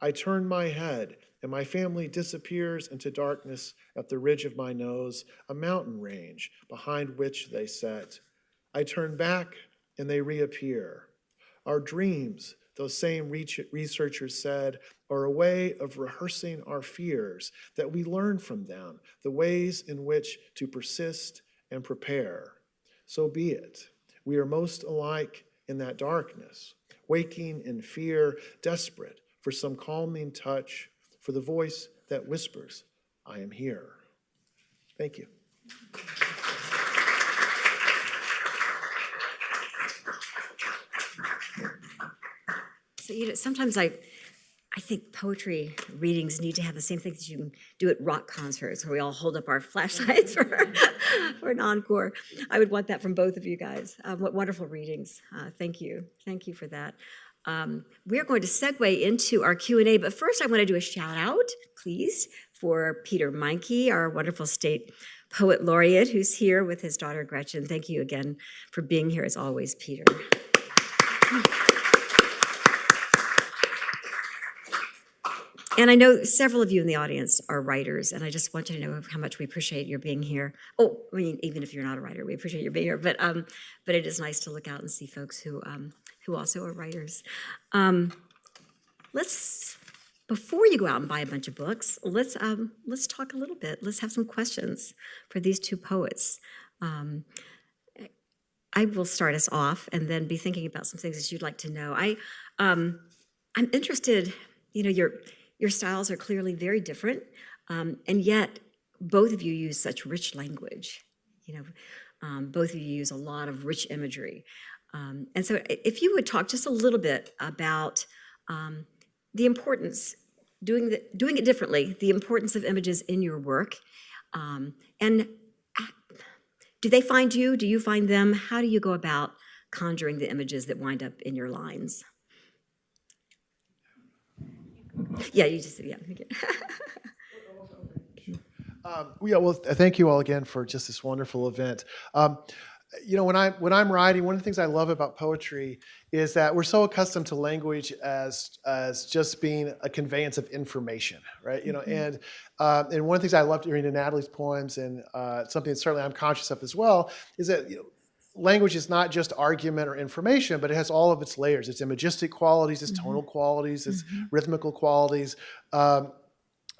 I turn my head and my family disappears into darkness at the ridge of my nose, a mountain range behind which they set. I turn back and they reappear. Our dreams, those same researchers said, are a way of rehearsing our fears, that we learn from them the ways in which to persist and prepare. So be it. We are most alike in that darkness, waking in fear, desperate for some calming touch, for the voice that whispers, I am here. Thank you. sometimes I think poetry readings need to have the same thing that you can do at rock concerts, where we all hold up our flashlights for an encore. I would want that from both of you guys. What wonderful readings. Thank you. Thank you for that. We're going to segue into our Q&A, but first I want to do a shout out, please, for Peter Meinke, our wonderful state poet laureate, who's here with his daughter Gretchen. Thank you again for being here as always, Peter. And I know several of you in the audience are writers, and I just want you to know how much we appreciate your being here. Oh, I mean, even if you're not a writer, we appreciate your being here. But it is nice to look out and see folks who also are writers. Before you go out and buy a bunch of books, let's talk a little bit. Let's have some questions for these two poets. I will start us off, and then be thinking about some things that you'd like to know. I'm interested. Your styles are clearly very different, and yet both of you use such rich language. Both of you use a lot of rich imagery. And so if you would talk just a little bit about the importance, doing it differently, the importance of images in your work, and do they find you? Do you find them? How do you go about conjuring the images that wind up in your lines? Yeah, yeah. Well, thank you all again for just this wonderful event. When I'm writing, one of the things I love about poetry is that we're so accustomed to language as just being a conveyance of information, right? And one of the things I loved reading Natalie's poems, and something that certainly I'm conscious of as well, is that language is not just argument or information, but it has all of its layers. Its imagistic qualities, its tonal qualities, its rhythmical qualities.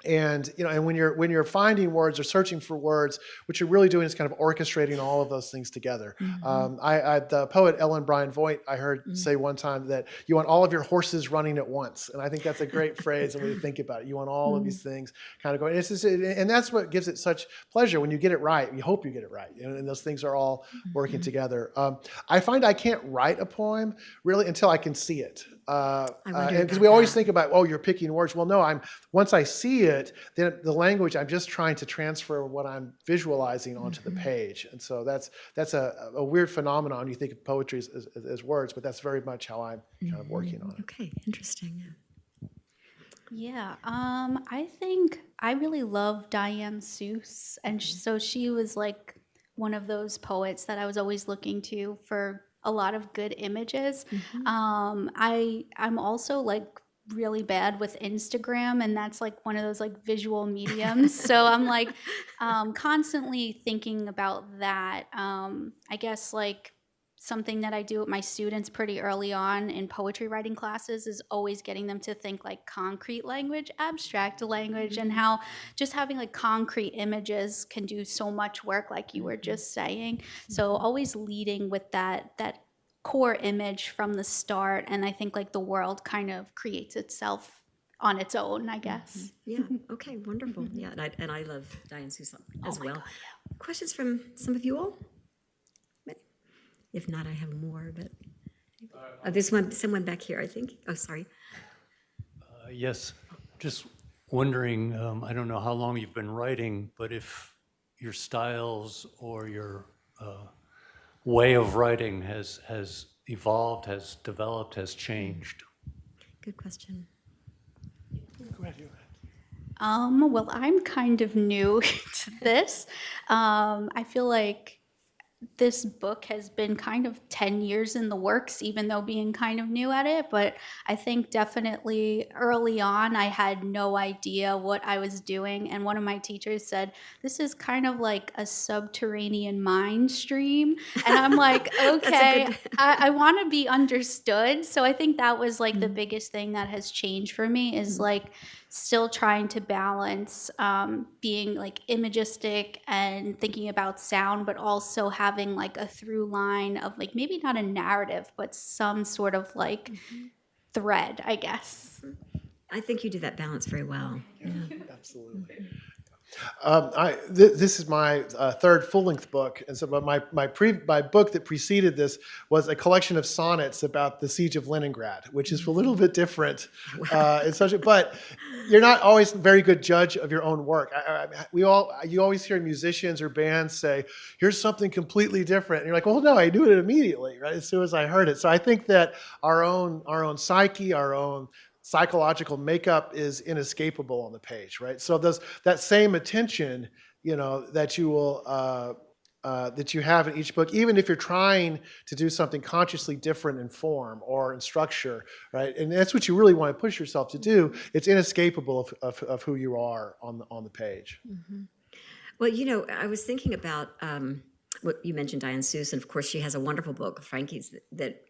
And when you're finding words or searching for words, what you're really doing is kind of orchestrating all of those things together. The poet Ellen Bryan Voigt, I heard say one time that you want all of your horses running at once, and I think that's a great phrase and way to think about it. You want all of these things kind of going, and that's what gives it such pleasure when you get it right. You hope you get it right, and those things are all working together. I find I can't write a poem really until I can see it. Because we always think about, you're picking words. Well, no, once I see it, then the language, I'm just trying to transfer what I'm visualizing onto the page. And so that's a weird phenomenon. You think of poetry as words, but that's very much how I'm kind of working on it. Okay, interesting. Yeah, I think I really love Diane Seuss, and so she was like one of those poets that I was always looking to for a lot of good images. I'm also like really bad with Instagram, and that's like one of those like visual mediums. So I'm like constantly thinking about that. I guess like something that I do with my students pretty early on in poetry writing classes is always getting them to think like concrete language, abstract language, and how just having like concrete images can do so much work, like you were just saying. So always leading with that core image from the start, and I think like the world kind of creates itself on its own, I guess. Yeah. Okay. Wonderful. Yeah, and I love Diane Seuss as well. God, yeah. Questions from some of you all? If not, I have more. But this one, someone back here, I think. Oh, sorry. Yes. Just wondering. I don't know how long you've been writing, but if your styles or your way of writing has evolved, has developed, has changed. Good question. Go ahead. Well, I'm kind of new to this. I feel like this book has been kind of 10 years in the works, even though being kind of new at it. But I think definitely early on, I had no idea what I was doing. And one of my teachers said, this is kind of like a subterranean mind stream. And I'm like, okay, I want to be understood. So I think that was like the biggest thing that has changed for me is like still trying to balance being like imagistic and thinking about sound, but also having like a through line of like maybe not a narrative, but some sort of like thread, I guess. I think you do that balance very well. Yeah. Absolutely. This is my third full-length book, and so but my book that preceded this was a collection of sonnets about the siege of Leningrad, which is a little bit different. But you're not always a very good judge of your own work. You always hear musicians or bands say, "Here's something completely different," and you're like, "Well, no, I knew it immediately, right? As soon as I heard it." So I think that our own psyche, our own psychological makeup is inescapable on the page, right? So that same attention, that you will that you have in each book, even if you're trying to do something consciously different in form or in structure, right? And that's what you really want to push yourself to do. It's inescapable of who you are on the page. Mm-hmm. Well, I was thinking about what you mentioned, Diane Seuss, and of course she has a wonderful book, Frankie's, that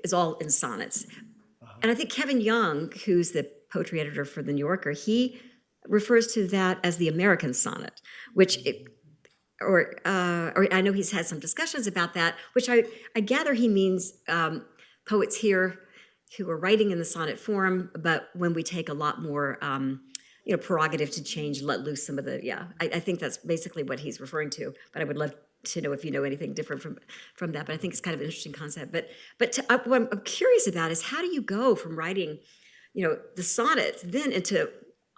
is all in sonnets. And I think Kevin Young, who's the poetry editor for The New Yorker, he refers to that as the American sonnet, or I know he's had some discussions about that, which I gather he means poets here who are writing in the sonnet form, but when we take a lot more, prerogative to change, let loose some of I think that's basically what he's referring to, but I would love to know if you know anything different from that, but I think it's kind of an interesting concept. But what I'm curious about is how do you go from writing, the sonnets then into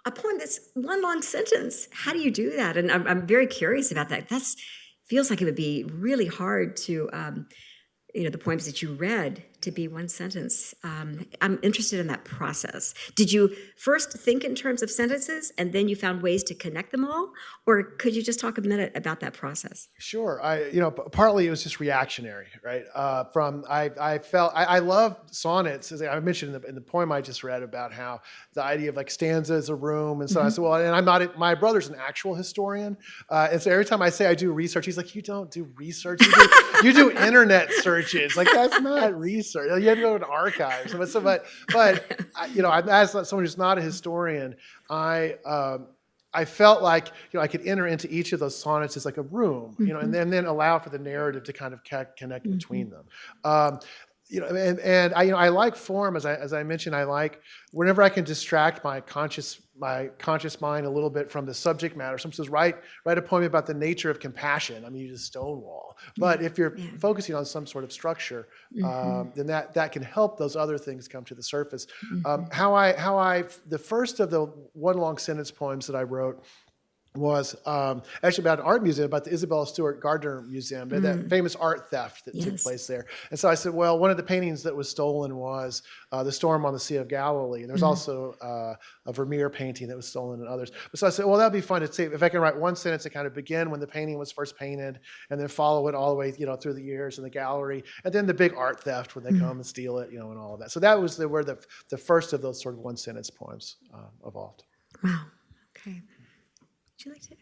a poem that's one long sentence? How do you do that? And I'm very curious about that. That feels like it would be really hard to, the poems that you read to be one sentence. I'm interested in that process. Did you first think in terms of sentences and then you found ways to connect them all? Or could you just talk a minute about that process? Sure. Partly it was just reactionary, right? I love sonnets, as I mentioned in the poem I just read about how the idea of like stanza is a room. And so I said, well, and I'm not, my brother's an actual historian. And so every time I say I do research, he's like, you don't do research. You do internet searches. Like, that's not research. You have to go to archives. But as someone who's not a historian, I felt like I could enter into each of those sonnets as like a room, and then allow for the narrative to kind of connect between them. I like form, as I mentioned. I like whenever I can distract my conscious mind a little bit from the subject matter. Someone says, write a poem about the nature of compassion. I mean, you just stonewall. But if you're focusing on some sort of structure, then that can help those other things come to the surface. The first of the one long sentence poems that I wrote was actually about an art museum, about the Isabella Stewart Gardner Museum, that famous art theft that took place there. And so I said, well, one of the paintings that was stolen was The Storm on the Sea of Galilee. And there's also a Vermeer painting that was stolen and others. So I said, well, that'd be fun to see if I can write one sentence to kind of begin when the painting was first painted and then follow it all the way, through the years in the gallery. And then the big art theft when they come and steal it, and all of that. So that was where the first of those sort of one sentence poems evolved. Wow. Okay. Would you like to?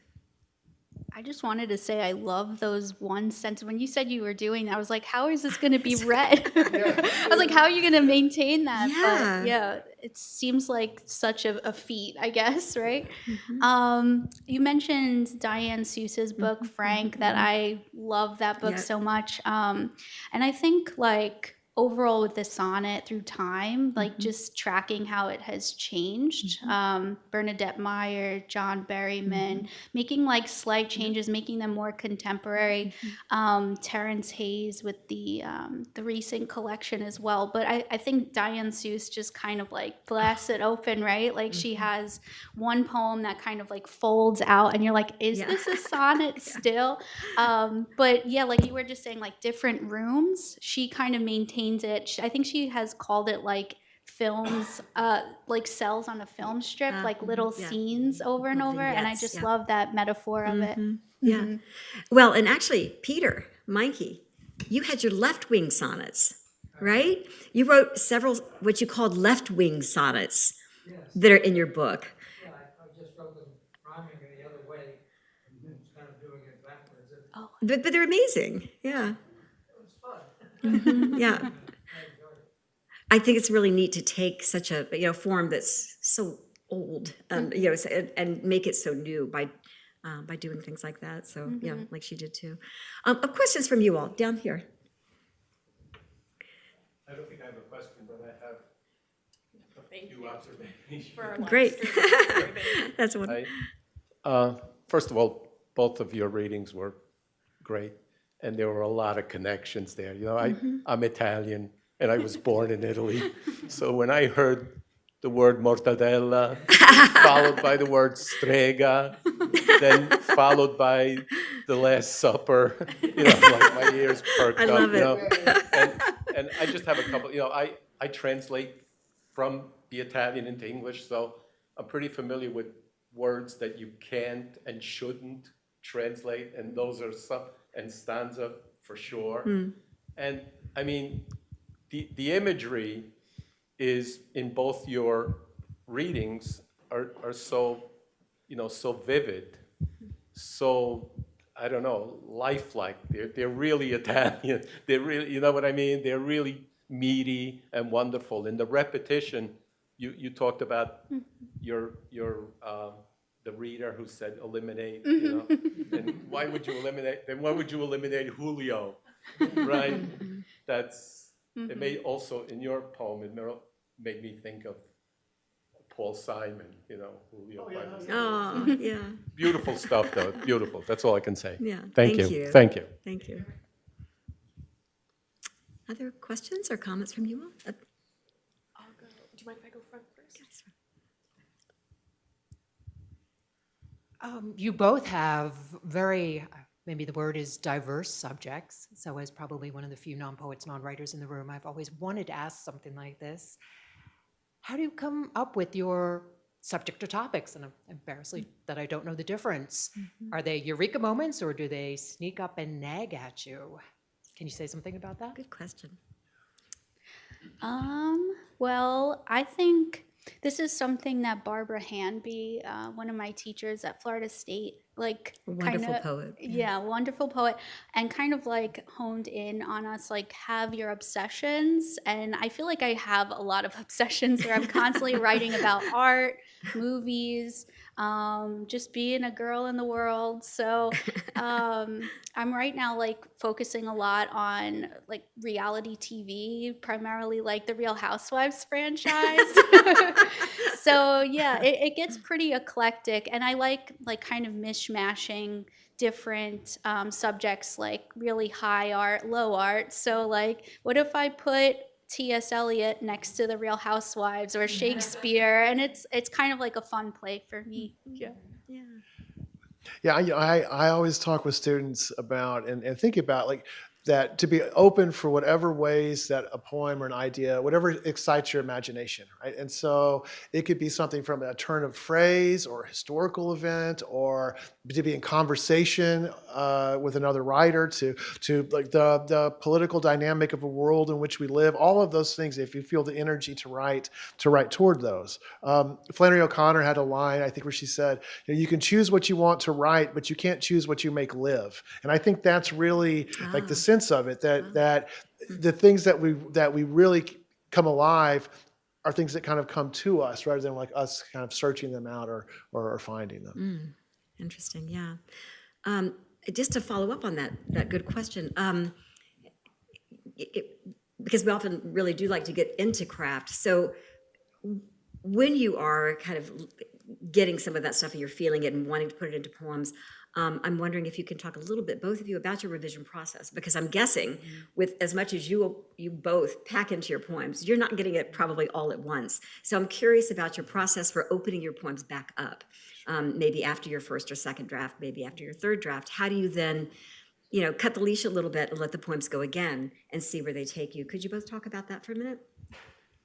I just wanted to say I love those one sentence. When you said you were doing that, I was like, how is this going to be read? I was like, how are you going to maintain that? Yeah. But yeah, it seems like such a feat, I guess, right? You mentioned Diane Seuss's book, Frank, that I love that book so much. And I think overall with the sonnet through time, just tracking how it has changed. Bernadette Meyer, John Berryman, making slight changes, making them more contemporary. Terrence Hayes with the recent collection as well. But I think Diane Seuss just kind of blasts it open, right? She has one poem that kind of folds out and you're like, is this a sonnet still? But yeah, like you were just saying, different rooms, she kind of maintains it. I think she has called it films, cells on a film strip, little scenes over and over. And I just love that metaphor of it. Yeah. Well, and actually, Peter, Mikey, you had your left wing sonnets, right? You wrote several what you called left wing sonnets that are in your book. Yeah, I just wrote them rhyming the other way instead of doing it backwards. But they're amazing. Yeah. It was fun. Yeah. I think it's really neat to take such a form that's so old, and make it so new by doing things like that. So like she did too. Questions from you all down here. I don't think I have a question, but I have a few observations. Great. That's one. First of all, both of your readings were great, and there were a lot of connections there. You know, I'm Italian, and I was born in Italy, so when I heard the word mortadella, followed by the word strega, then followed by the Last Supper, you know, like my ears perked I up. love You it. know, and I just have a couple. You know, I translate from the Italian into English, so I'm pretty familiar with words that you can't and shouldn't translate, and those are some, and stanza for sure. And I mean, the imagery is in both your readings are so, you know, so vivid, so, I don't know, lifelike. They're really Italian. They're really, you know what I mean? They're really meaty and wonderful. And the repetition, you talked about your the reader who said eliminate, you know, and why would you eliminate? Then why would you eliminate Julio, right? That's it. Made also in your poem, it made me think of Paul Simon, you know, Julio. Oh, yeah, Beautiful stuff, though. Beautiful. That's all I can say. yeah. Thank you. Thank you. Thank you. Other questions or comments from you all? I'll go. Do you mind if I go front first? Yes. You both have very, maybe the word is diverse subjects. So as probably one of the few non-poets, non-writers in the room, I've always wanted to ask something like this. How do you come up with your subject or topics? And I'm embarrassed that I don't know the difference. Are they eureka moments or do they sneak up and nag at you? Can you say something about that? Good question. Well, I think this is something that Barbara Hanby, one of my teachers at Florida State, like Wonderful kinda, poet. yeah, wonderful poet, and kind of like honed in on us, like have your obsessions. And I feel like I have a lot of obsessions where I'm constantly writing about art, movies, just being a girl in the world. So I'm right now like focusing a lot on like reality TV, primarily like the Real Housewives franchise. So yeah, it gets pretty eclectic, and I like kind of mishmashing different subjects, like really high art, low art. So like, what if I put T.S. Eliot next to the Real Housewives or Shakespeare? And it's kind of like a fun play for me. Yeah. Yeah. Yeah, I always talk with students about and think about like that to be open for whatever ways that a poem or an idea, whatever excites your imagination, right? And so it could be something from a turn of phrase or a historical event, or to be in conversation with another writer, to like the political dynamic of a world in which we live. All of those things, if you feel the energy to write toward those. Flannery O'Connor had a line, I think, where she said, you can choose what you want to write, but you can't choose what you make live. And I think that's really like the sense of it, that the things that we really come alive are things that kind of come to us rather than like us kind of searching them out or finding them. Interesting, yeah. Just to follow up on that good question, because we often really do like to get into craft. So when you are kind of getting some of that stuff and you're feeling it and wanting to put it into poems, I'm wondering if you can talk a little bit, both of you, about your revision process, because I'm guessing with as much as you both pack into your poems, you're not getting it probably all at once. So I'm curious about your process for opening your poems back up, maybe after your first or second draft, maybe after your third draft. How do you then, cut the leash a little bit and let the poems go again and see where they take you? Could you both talk about that for a minute?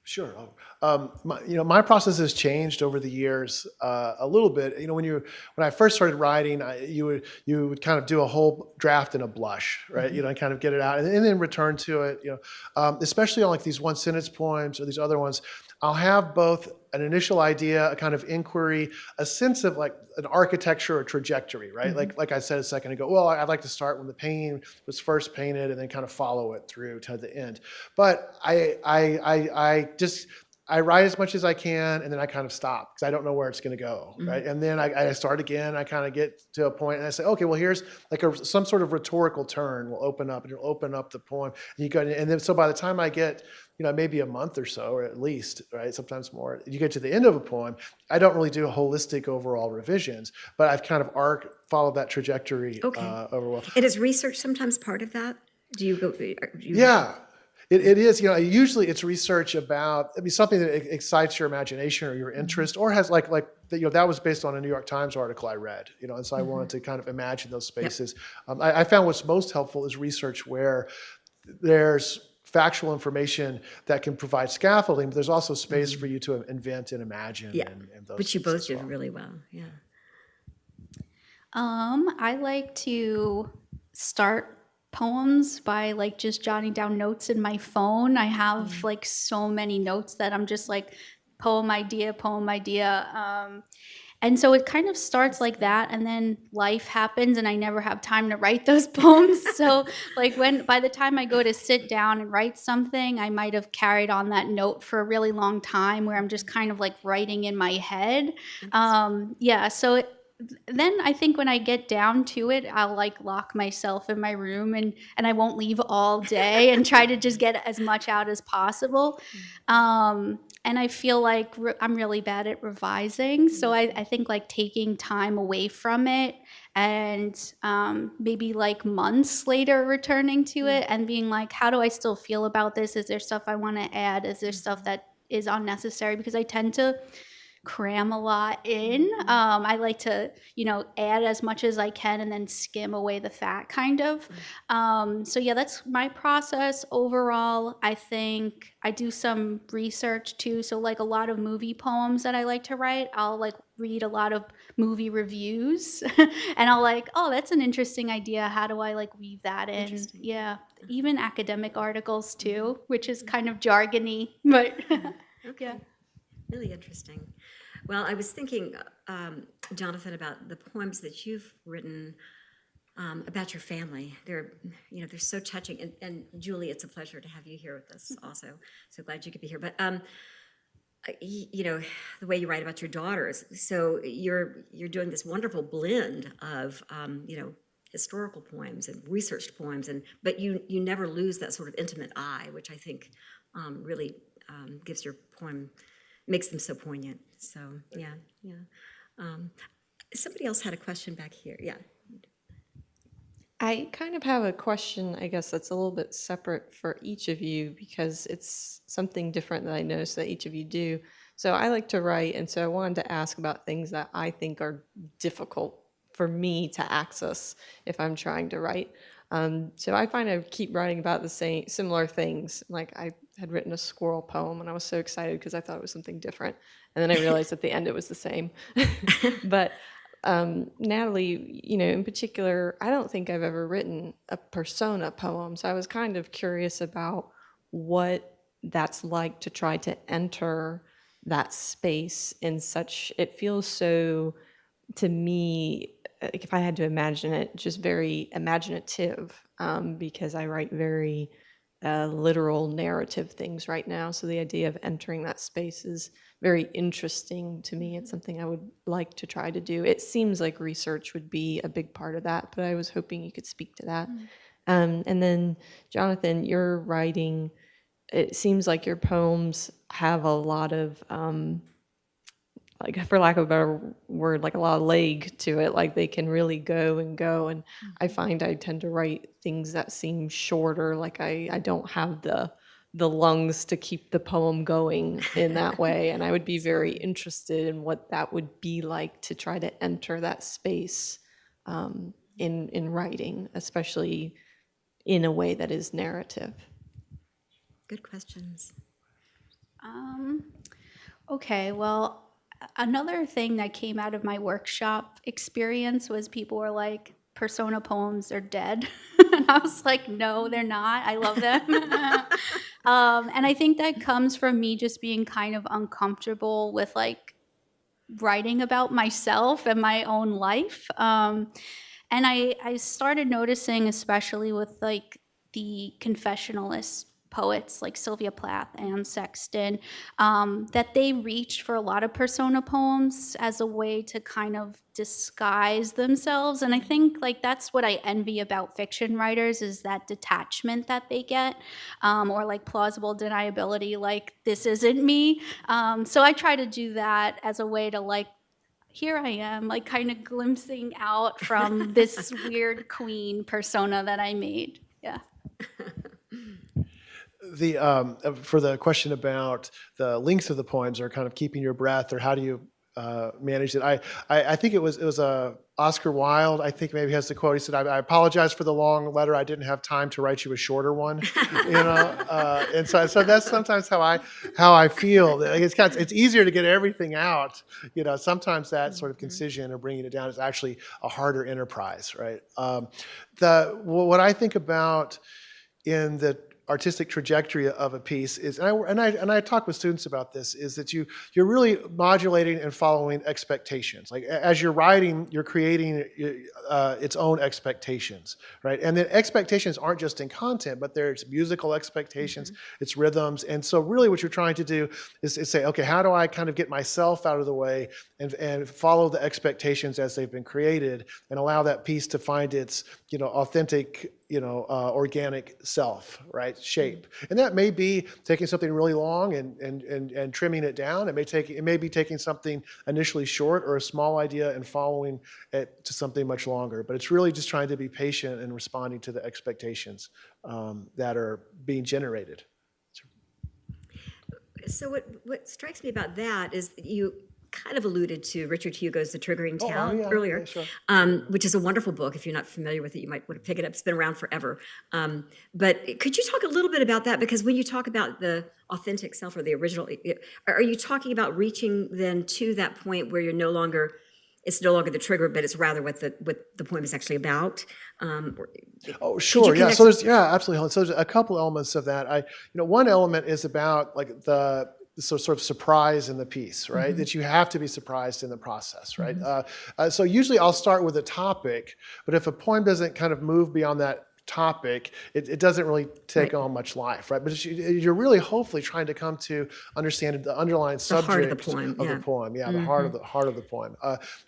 Sure. My process has changed over the years a little bit. When I first started writing, you would kind of do a whole draft in a blush, right? And kind of get it out and then return to it. Especially on like these one sentence poems or these other ones, I'll have both an initial idea, a kind of inquiry, a sense of like an architecture or trajectory, right? Like I said a second ago, well, I'd like to start when the painting was first painted and then kind of follow it through to the end. But I just I write as much as I can, and then I kind of stop because I don't know where it's going to go, right? And then I start again. I kind of get to a point, and I say, okay, well, here's like some sort of rhetorical turn will open up, and it'll open up the poem. And you go, and then so by the time I get, maybe a month or so, or at least, right, sometimes more, you get to the end of a poem. I don't really do holistic overall revisions, but I've kind of followed that trajectory overall. And is research sometimes part of that? Do you go? Yeah. It is, usually it's research about, something that excites your imagination or your interest, or has like that was based on a New York Times article I read, and so I wanted to kind of imagine those spaces. I found what's most helpful is research where there's factual information that can provide scaffolding, but there's also space for you to invent and imagine. Yeah, and those which you both things as did really well. Yeah. I like to start poems by like just jotting down notes in my phone. I have like so many notes that I'm just like poem idea. And so it kind of starts like that, and then life happens and I never have time to write those poems. So like by the time I go to sit down and write something, I might have carried on that note for a really long time where I'm just kind of like writing in my head. So then I think when I get down to it, I'll like lock myself in my room and I won't leave all day and try to just get as much out as possible. And I feel like I'm really bad at revising. So I think like taking time away from it and maybe like months later returning to it and being like, how do I still feel about this? Is there stuff I want to add? Is there stuff that is unnecessary? Because I tend to cram a lot in. I like to, add as much as I can and then skim away the fat kind of. So yeah, that's my process overall. I think I do some research too. So like a lot of movie poems that I like to write, I'll like read a lot of movie reviews and I'll like, oh, that's an interesting idea. How do I like weave that in? Yeah. Even academic articles too, which is kind of jargony, but yeah. Really interesting. Well, I was thinking, Jonathan, about the poems that you've written about your family. They're so touching. And Julie, it's a pleasure to have you here with us also. So glad you could be here. But, the way you write about your daughters. So you're doing this wonderful blend of, historical poems and researched poems, but you never lose that sort of intimate eye, which I think really gives your poem, makes them so poignant. So yeah. Somebody else had a question back here. Yeah. I kind of have a question, I guess, that's a little bit separate for each of you because it's something different that I noticed that each of you do. So I like to write, and so I wanted to ask about things that I think are difficult for me to access if I'm trying to write. So I find I keep writing about the similar things. Like I had written a squirrel poem and I was so excited because I thought it was something different. And then I realized at the end it was the same. But Natalie, in particular, I don't think I've ever written a persona poem. So I was kind of curious about what that's like to try to enter that space in such, it feels so, to me, like if I had to imagine it, just very imaginative, because I write very literal narrative things right now. So the idea of entering that space is very interesting to me. It's something I would like to try to do. It seems like research would be a big part of that, but I was hoping you could speak to that. And then, Jonathan, your writing, it seems like your poems have a lot of, like, for lack of a better word, like a lot of leg to it. Like they can really go and go. And I find I tend to write things that seem shorter. Like I don't have the lungs to keep the poem going in that way. And I would be very interested in what that would be like to try to enter that space in writing, especially in a way that is narrative. Good questions. Okay, well, another thing that came out of my workshop experience was people were like, persona poems are dead. And I was like, no, they're not. I love them. And I think that comes from me just being kind of uncomfortable with like writing about myself and my own life. And I started noticing, especially with like the confessionalist poets like Sylvia Plath and Sexton, that they reached for a lot of persona poems as a way to kind of disguise themselves. And I think like that's what I envy about fiction writers, is that detachment that they get, or like plausible deniability, like this isn't me. So I try to do that as a way to like, here I am, like kind of glimpsing out from this weird queen persona that I made. Yeah. For the question about the length of the poems or kind of keeping your breath, or how do you manage it? I think it was Oscar Wilde, I think maybe has the quote. He said, I apologize for the long letter. I didn't have time to write you a shorter one. And so that's sometimes how I feel. It's easier to get everything out. Sometimes that sort of concision or bringing it down is actually a harder enterprise, right? What I think about in the artistic trajectory of a piece is, and I talk with students about this, is that you're really modulating and following expectations. Like as you're writing, you're creating its own expectations, right? And the expectations aren't just in content, but there's musical expectations, it's rhythms. And so really what you're trying to do is say, okay, how do I kind of get myself out of the way and follow the expectations as they've been created, and allow that piece to find its authentic, organic self, right? Shape. And that may be taking something really long and trimming it down. It may be taking something initially short or a small idea and following it to something much longer. But it's really just trying to be patient and responding to the expectations that are being generated. So what strikes me about that is that you kind of alluded to Richard Hugo's The Triggering Town earlier, sure. Which is a wonderful book. If you're not familiar with it, you might want to pick it up. It's been around forever. But could you talk a little bit about that? Because when you talk about the authentic self or the original, are you talking about reaching then to that point where it's no longer the trigger, but it's rather what the poem is actually about? Oh, sure. Yeah. So there's absolutely. So there's a couple elements of that. One element is about like the sort of surprise in the piece, right? That you have to be surprised in the process, right? So usually I'll start with a topic, but if a poem doesn't kind of move beyond that topic, it doesn't really take on much life, right? But you're really hopefully trying to come to understand the underlying subject heart of the poem. The poem, the heart of the poem.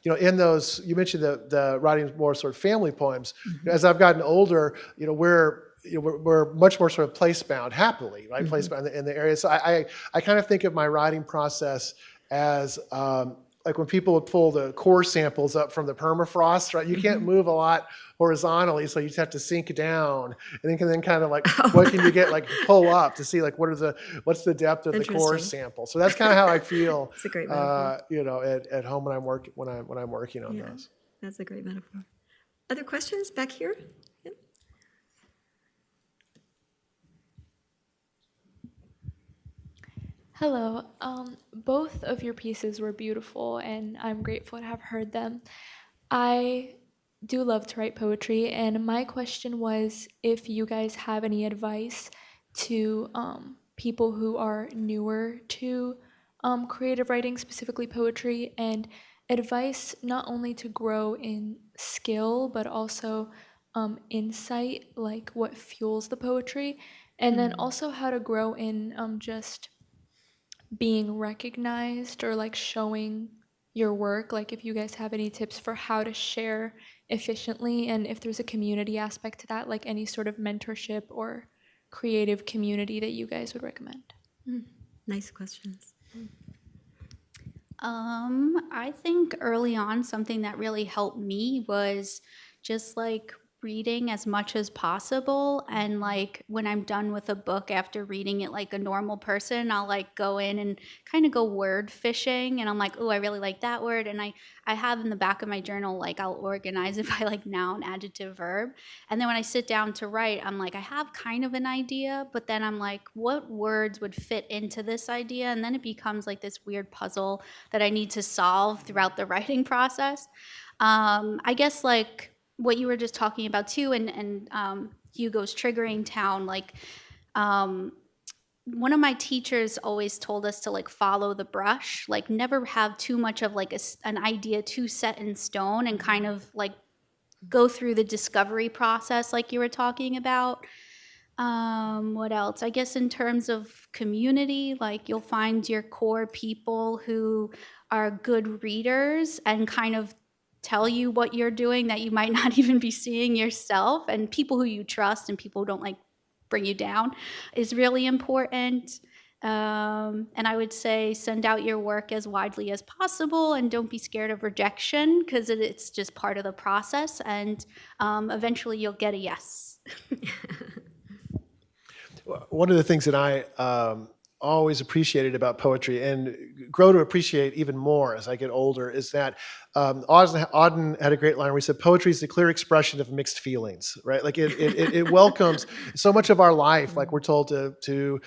In those, you mentioned the writing more sort of family poems. As I've gotten older, we're much more sort of place-bound, happily, right? Place-bound in the area. So I kind of think of my writing process as like when people pull the core samples up from the permafrost, right? You can't move a lot horizontally, so you just have to sink down, and then kind of like what can you get, like pull up to see like what's the depth of the core sample. So that's kind of how I feel. It's a great metaphor. At home when I'm working on those. That's a great metaphor. Other questions back here? Hello. Both of your pieces were beautiful, and I'm grateful to have heard them. I do love to write poetry, and my question was if you guys have any advice to people who are newer to creative writing, specifically poetry, and advice not only to grow in skill, but also insight, like what fuels the poetry, and then also how to grow in just being recognized or like showing your work. Like if you guys have any tips for how to share efficiently, and if there's a community aspect to that, like any sort of mentorship or creative community that you guys would recommend. Nice questions. I think early on something that really helped me was just like reading as much as possible, and like when I'm done with a book after reading it like a normal person, I'll like go in and kind of go word fishing, and I'm like, oh, I really like that word, and I have in the back of my journal, like I'll organize it by like noun, adjective, verb, and then when I sit down to write, I'm like, I have kind of an idea, but then I'm like, what words would fit into this idea? And then it becomes like this weird puzzle that I need to solve throughout the writing process. I guess like what you were just talking about too, and Hugo's Triggering Town, like one of my teachers always told us to like follow the brush, like never have too much of like an idea too set in stone, and kind of like go through the discovery process like you were talking about. What else? I guess in terms of community, like you'll find your core people who are good readers and kind of tell you what you're doing that you might not even be seeing yourself, and people who you trust and people who don't like bring you down is really important. And I would say send out your work as widely as possible and don't be scared of rejection, because it's just part of the process, and eventually you'll get a yes. One of the things that I always appreciated about poetry and grow to appreciate even more as I get older is that Auden had a great line where he said, poetry is the clear expression of mixed feelings, right? Like it welcomes so much of our life, like we're told to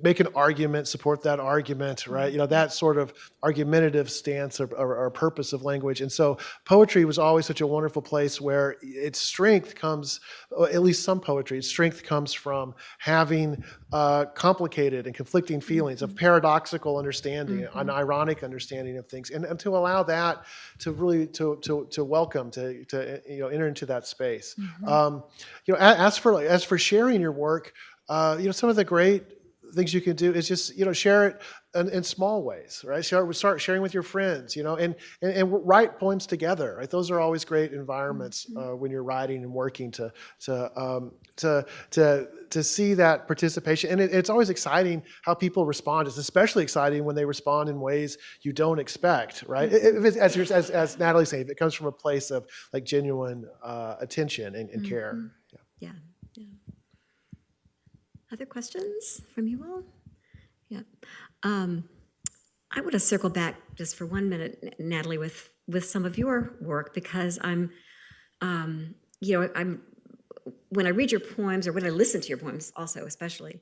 make an argument, support that argument, right? That sort of argumentative stance or purpose of language. And so poetry was always such a wonderful place where its strength comes, at least some poetry, its strength comes from having complicated and conflicting feelings of paradoxical understanding, an ironic understanding of things, and to allow that to really to welcome to enter into that space. As for sharing your work, some of the great things you can do is just share it in small ways, right? Start sharing with your friends, and write poems together. Right? Those are always great environments when you're writing and working to see that participation. And it's always exciting how people respond. It's especially exciting when they respond in ways you don't expect, right? As Natalie's saying, if it comes from a place of like genuine attention and care. Yeah. Other questions from you all? Yeah. I want to circle back just for 1 minute, Natalie, with some of your work, because I'm when I read your poems, or when I listen to your poems also especially,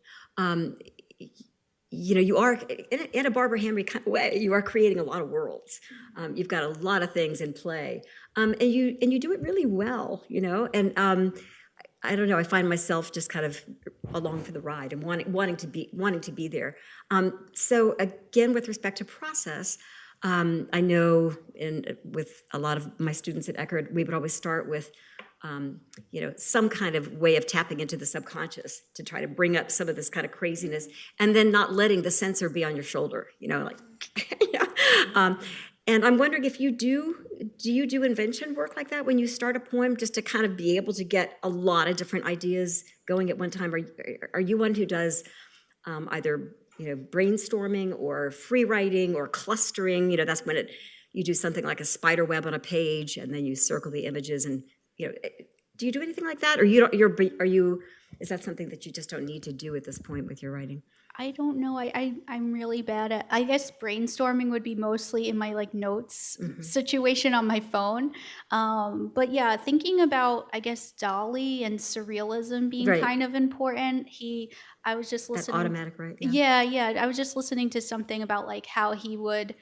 you are, in a Barbara Hamry kind of way, you are creating a lot of worlds. You've got a lot of things in play. And you do it really well, and I don't know, I find myself just kind of along for the ride and wanting to be there. So again, with respect to process, I know with a lot of my students at Eckerd, we would always start with some kind of way of tapping into the subconscious to try to bring up some of this kind of craziness, and then not letting the censor be on your shoulder, and I'm wondering if you do you do invention work like that when you start a poem, just to kind of be able to get a lot of different ideas going at one time? Are you one who does either brainstorming or free writing or clustering? That's when you do something like a spider web on a page and then you circle the images, and do you do anything like that, or is that something that you just don't need to do at this point with your writing? I don't know. I'm really bad at, I guess brainstorming would be mostly in my notes situation on my phone. But yeah, thinking about, I guess, Dalí and surrealism being kind of important. I was just listening. That automatic, right? Yeah. I was just listening to something about how he would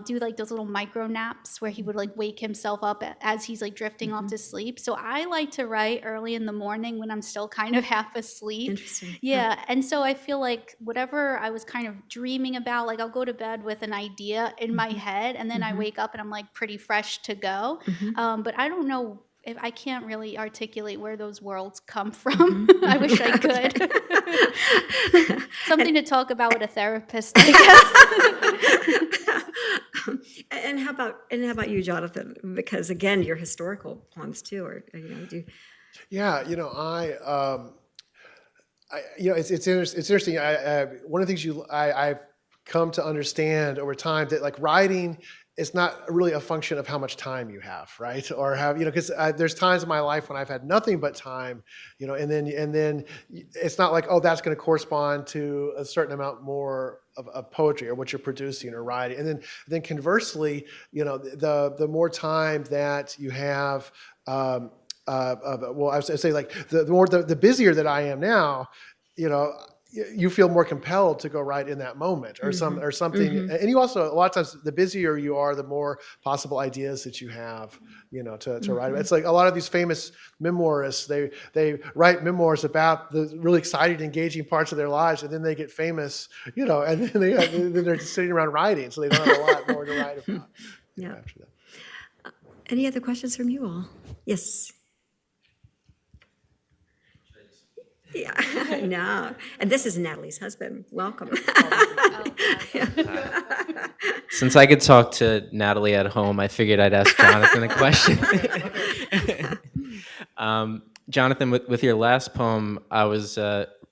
do those little micro naps where he would wake himself up as he's drifting off to sleep. So I like to write early in the morning when I'm still kind of half asleep. Interesting. Yeah. And so I feel like whatever I was kind of dreaming about, I'll go to bed with an idea in my head, and then I wake up and I'm pretty fresh to go. But I don't know, if I can't really articulate where those worlds come from. I wish I could. Something to talk about with a therapist, I guess. And how about you, Jonathan? Because again, your historical poems too, or do. Yeah, it's interesting. One of the things I've come to understand over time that writing is not really a function of how much time you have, right? Or because there's times in my life when I've had nothing but time, and then it's not that's going to correspond to a certain amount more of poetry or what you're producing or writing. And then conversely, the more time that you have, I would say the busier that I am now, you feel more compelled to go write in that moment or something. And you also, a lot of times, the busier you are, the more possible ideas that you have, to write. It's a lot of these famous memoirists, they write memoirs about the really exciting, engaging parts of their lives, and then they get famous, and then they're just sitting around writing, so they don't have a lot more to write about. Yeah. After that. Any other questions from you all? Yes. Yeah, no. And this is Natalie's husband. Welcome. Since I could talk to Natalie at home, I figured I'd ask Jonathan a question. Jonathan, with your last poem, I was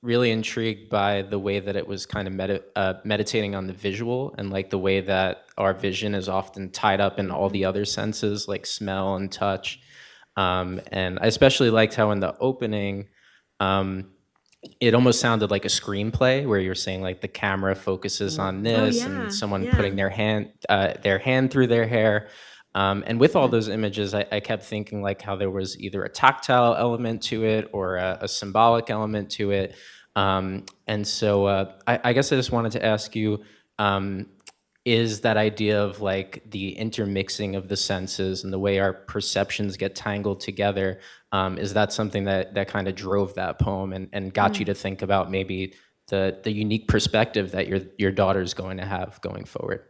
really intrigued by the way that it was kind of meditating on the visual, and like the way that our vision is often tied up in all the other senses, like smell and touch. And I especially liked how in the opening, it almost sounded like a screenplay where you're saying like the camera focuses on this and someone putting their hand through their hair. And with all those images, I kept thinking like how there was either a tactile element to it or a symbolic element to it. And so I guess I just wanted to ask you, is that idea of like the intermixing of the senses and the way our perceptions get tangled together, is that something that kind of drove that poem and got you to think about maybe the unique perspective that your daughter's going to have going forward?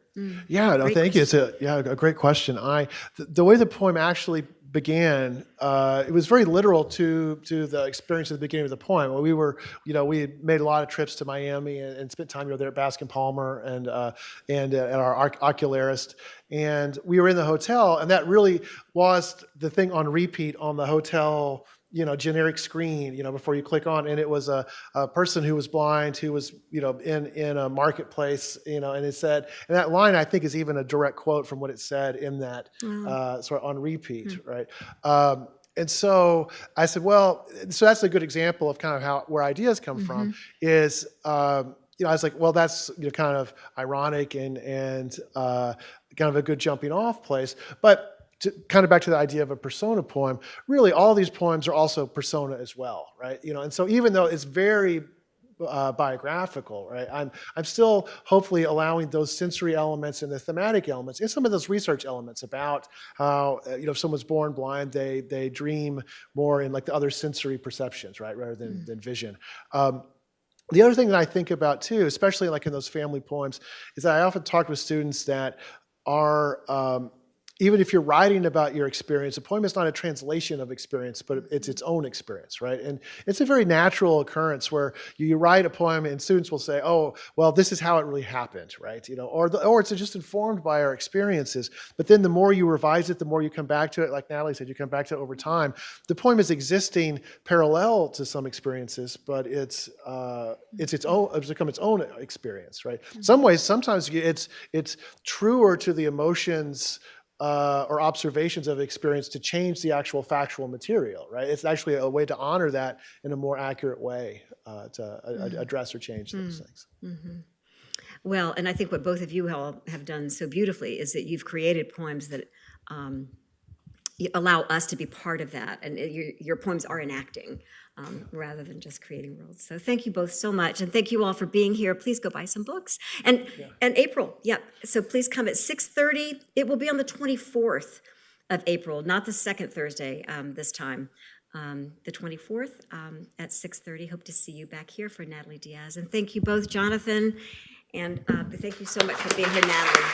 Yeah, no, thank you. It's a great question. The way the poem actually began, it was very literal to the experience at the beginning of the poem. We had made a lot of trips to Miami and spent time there at Baskin Palmer and at our ocularist. And we were in the hotel, and that really was the thing on repeat on the hotel, generic screen, before you click on. And it was a person who was blind, who was, in a marketplace, and it said, and that line I think is even a direct quote from what it said in that sort of on repeat, right? And so I said, well, so that's a good example of kind of where ideas come from is, I was like, well, that's kind of ironic and kind of a good jumping off place. But kind of back to the idea of a persona poem, really all these poems are also persona as well, right? And so even though it's very biographical, right? I'm still hopefully allowing those sensory elements and the thematic elements and some of those research elements about how if someone's born blind, they dream more in like the other sensory perceptions, right, rather than vision. The other thing that I think about too, especially like in those family poems, is that I often talk with students that are even if you're writing about your experience, a poem is not a translation of experience, but it's its own experience, right? And it's a very natural occurrence where you write a poem and students will say, oh, well, this is how it really happened, right? Or it's just informed by our experiences. But then the more you revise it, the more you come back to it, like Natalie said, you come back to it over time. The poem is existing parallel to some experiences, but it's become its own experience, right? Some ways, sometimes it's truer to the emotions or observations of experience to change the actual factual material, right? It's actually a way to honor that in a more accurate way to address or change those things. Mm-hmm. Well, and I think what both of you all have done so beautifully is that you've created poems that allow us to be part of that, and your poems are enacting rather than just creating worlds. So thank you both so much, and thank you all for being here. Please go buy some books. And April, so please come at 6:30. It will be on the 24th of April, not the second Thursday this time. The 24th at 6:30. Hope to see you back here for Natalie Diaz. And thank you both, Jonathan, and thank you so much for being here, Natalie.